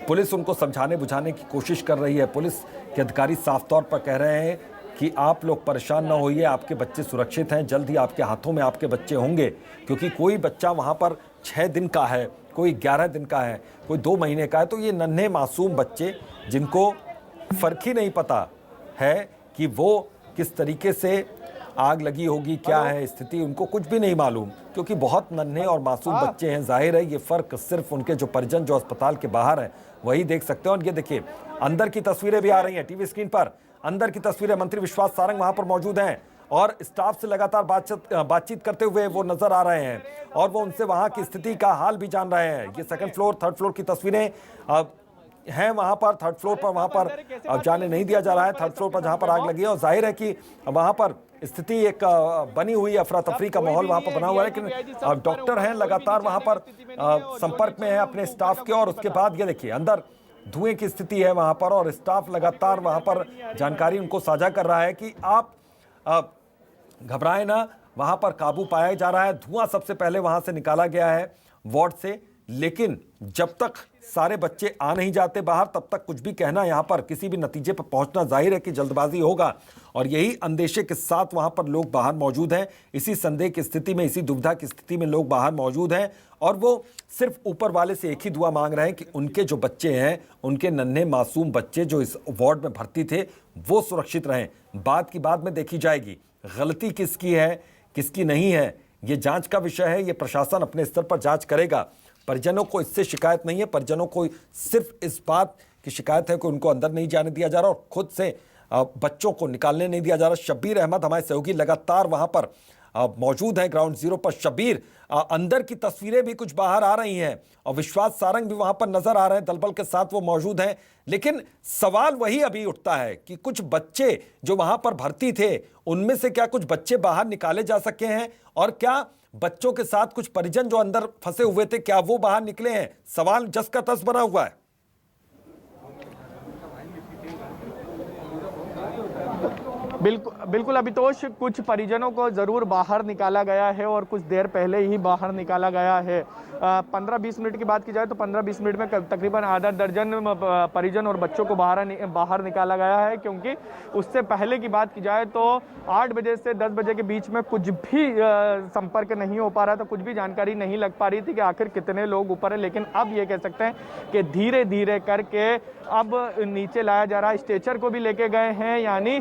पुलिस उनको समझाने बुझाने की कोशिश कर रही है। पुलिस के अधिकारी साफ तौर पर कह रहे हैं कि आप लोग परेशान ना होइए, आपके बच्चे सुरक्षित हैं, जल्द ही आपके हाथों में आपके बच्चे होंगे। क्योंकि कोई बच्चा वहाँ पर 6 दिन का है, कोई 11 दिन का है, कोई 2 महीने का है, तो ये नन्हे मासूम बच्चे जिनको फ़र्क ही नहीं पता है कि वो किस तरीके से आग लगी होगी, क्या है स्थिति, उनको कुछ भी नहीं मालूम, क्योंकि बहुत नन्हे और मासूम बच्चे हैं। जाहिर है ये फ़र्क सिर्फ उनके जो परिजन जो अस्पताल के बाहर हैं वही देख सकते हैं। और ये देखिए अंदर की तस्वीरें भी आ रही हैं टीवी स्क्रीन पर, अंदर की तस्वीरें। मंत्री विश्वास सारंग वहां पर मौजूद हैं और स्टाफ से लगातार बातचीत करते हुए वो नजर आ रहे हैं और वो उनसे वहां की स्थिति का हाल भी जान रहे हैं। ये 2nd फ्लोर 3rd फ्लोर की तस्वीरें हैं वहां पर। 3rd फ्लोर पर वहां पर जाने नहीं दिया जा रहा है, 3rd फ्लोर पर जहां पर आग लगी है। और जाहिर है कि वहां पर स्थिति एक बनी हुई अफरा तफरी का माहौल वहां पर बना हुआ है। लेकिन डॉक्टर हैं लगातार वहां पर संपर्क में है अपने स्टाफ के। और उसके बाद ये देखिए अंदर धुएं की स्थिति है वहां पर और स्टाफ लगातार वहां पर जानकारी उनको साझा कर रहा है कि आप घबराएं ना, वहां पर काबू पाया जा रहा है। धुआं सबसे पहले वहां से निकाला गया है वार्ड से, लेकिन जब तक सारे बच्चे आ नहीं जाते बाहर तब तक कुछ भी कहना, यहाँ पर किसी भी नतीजे पर पहुंचना जाहिर है कि जल्दबाजी होगा। और यही अंदेशे के साथ वहां पर लोग बाहर मौजूद हैं। इसी संदेह की स्थिति में, इसी दुविधा की स्थिति में लोग बाहर मौजूद हैं और वो सिर्फ ऊपर वाले से एक ही दुआ मांग रहे हैं कि उनके जो बच्चे हैं, उनके नन्हे मासूम बच्चे जो इस वार्ड में भर्ती थे वो सुरक्षित रहें। बात की बाद में देखी जाएगी, गलती किसकी है किसकी नहीं है ये जांच का विषय है। ये प्रशासन अपने स्तर पर जांच करेगा। परिजनों को इससे शिकायत नहीं है, परिजनों को सिर्फ इस बात की शिकायत है कि उनको अंदर नहीं जाने दिया जा रहा और खुद से बच्चों को निकालने नहीं दिया जा रहा। शब्बीर अहमद हमारे सहयोगी लगातार वहां पर मौजूद हैं ग्राउंड जीरो पर। शब्बीर, अंदर की तस्वीरें भी कुछ बाहर आ रही हैं और विश्वास सारंग भी वहां पर नजर आ रहे हैं, दलबल के साथ वो मौजूद हैं। लेकिन सवाल वही अभी उठता है कि कुछ बच्चे जो वहां पर भर्ती थे उनमें से क्या कुछ बच्चे बाहर निकाले जा सके हैं और क्या बच्चों के साथ कुछ परिजन जो अंदर फंसे हुए थे क्या वो बाहर निकले हैं? सवाल जस का तस बना हुआ है। बिल्कुल अभितोष, कुछ परिजनों को ज़रूर बाहर निकाला गया है और कुछ देर पहले ही बाहर निकाला गया है। 15-20 मिनट की बात की जाए तो 15-20 मिनट में तकरीबन आधा दर्जन परिजन और बच्चों को बाहर निकाला गया है, क्योंकि उससे पहले की बात की जाए तो 8 बजे से 10 बजे के बीच में कुछ भी संपर्क नहीं हो पा रहा था, कुछ भी जानकारी नहीं लग पा रही थी कि आखिर कितने लोग ऊपर है। लेकिन अब ये कह सकते हैं कि धीरे धीरे करके अब नीचे लाया जा रहा है। स्ट्रेचर को भी लेके गए हैं, यानी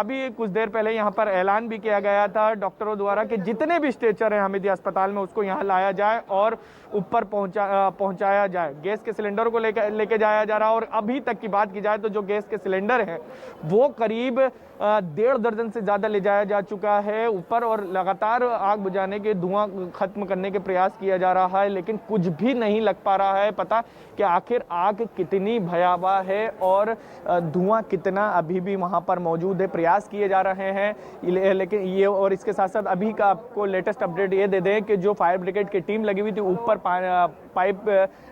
अभी कुछ देर पहले यहाँ पर ऐलान भी किया गया था डॉक्टरों द्वारा कि जितने भी स्ट्रेचर हैं हमीदिया अस्पताल में उसको यहाँ लाया जाए और ऊपर पहुँचाया जाए। गैस के सिलेंडर को लेके जाया जा रहा है और अभी तक की बात की जाए तो जो गैस के सिलेंडर हैं वो करीब 1.5 दर्जन से ज़्यादा ले जाया जा चुका है ऊपर और लगातार आग बुझाने के धुआं खत्म करने के प्रयास किया जा रहा है, लेकिन कुछ भी नहीं लग पा रहा है पता कि आखिर आग कितनी भयावह है और धुआं कितना अभी भी वहां पर मौजूद है। प्रयास किए जा रहे हैं लेकिन ये और इसके साथ साथ अभी का आपको लेटेस्ट अपडेट ये दे दें कि जो फायर ब्रिगेड की टीम लगी हुई थी ऊपर पाइप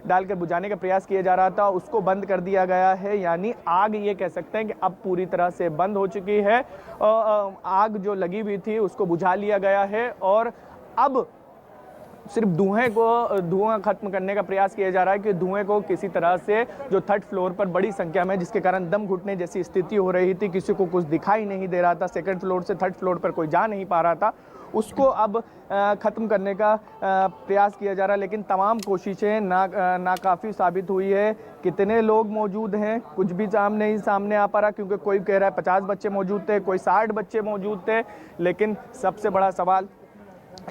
डालकर बुझाने का प्रयास किया जा रहा था उसको बंद कर दिया गया है, यानी आग ये कह सकते हैं कि अब पूरी तरह से बंद हो चुकी है। आग जो लगी हुई थी उसको बुझा लिया गया है और अब सिर्फ धुआं खत्म करने का प्रयास किया जा रहा है कि धुएं को किसी तरह से जो 3rd फ्लोर पर बड़ी संख्या में जिसके कारण दम घुटने जैसी स्थिति हो रही थी, किसी को कुछ दिखाई नहीं दे रहा था, 2nd फ्लोर से 3rd फ्लोर पर कोई जा नहीं पा रहा था, उसको अब ख़त्म करने का प्रयास किया जा रहा है। लेकिन तमाम कोशिशें नाकाफ़ी साबित हुई है। कितने लोग मौजूद हैं कुछ भी सामने आ पा रहा, क्योंकि कोई कह रहा है 50 बच्चे मौजूद थे, कोई 60 बच्चे मौजूद थे, लेकिन सबसे बड़ा सवाल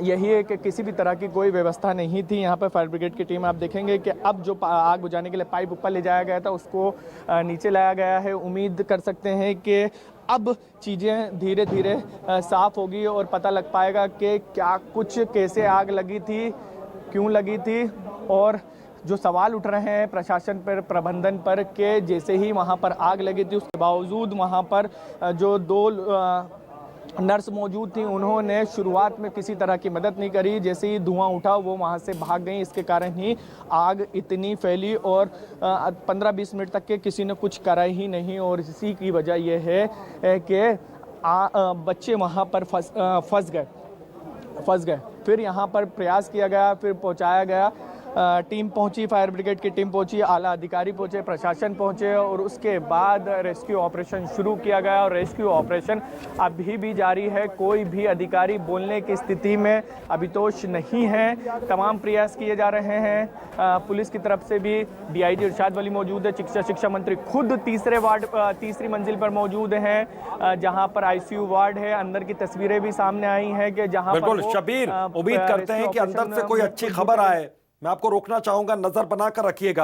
यही है कि किसी भी तरह की कोई व्यवस्था नहीं थी। यहाँ पर फायर ब्रिगेड की टीम आप देखेंगे कि अब जो आग बुझाने के लिए पाइप ऊपर ले जाया गया था उसको नीचे लाया गया है। उम्मीद कर सकते हैं कि अब चीज़ें धीरे धीरे साफ होगी और पता लग पाएगा कि क्या कुछ कैसे आग लगी थी, क्यों लगी थी, और जो सवाल उठ रहे हैं प्रशासन पर, प्रबंधन पर कि जैसे ही वहाँ पर आग लगी थी उसके बावजूद वहाँ पर जो 2 नर्स मौजूद थी उन्होंने शुरुआत में किसी तरह की मदद नहीं करी, जैसे ही धुआं उठा वो वहाँ से भाग गई। इसके कारण ही आग इतनी फैली और 15-20 मिनट तक के किसी ने कुछ करा ही नहीं और इसी की वजह यह है कि बच्चे वहाँ पर फंस गए। फिर यहाँ पर प्रयास किया गया, फिर पहुँचाया गया, टीम पहुंची, फायर ब्रिगेड की टीम पहुंची, आला अधिकारी पहुंचे, प्रशासन पहुंचे और उसके बाद रेस्क्यू ऑपरेशन शुरू किया गया और रेस्क्यू ऑपरेशन अभी भी जारी है। कोई भी अधिकारी बोलने की स्थिति में अभितोष नहीं है। तमाम प्रयास किए जा रहे हैं। पुलिस की तरफ से भी DIG इरशाद वली मौजूद है। शिक्षा मंत्री खुद तीसरी मंजिल पर मौजूद हैं जहां पर ICU वार्ड है। अंदर की तस्वीरें भी सामने आई हैं कि जहां बिल्कुल शबीर, उम्मीद करते हैं कि अंदर से कोई अच्छी खबर आए। मैं आपको रोकना चाहूंगा, नजर बनाकर रखिएगा।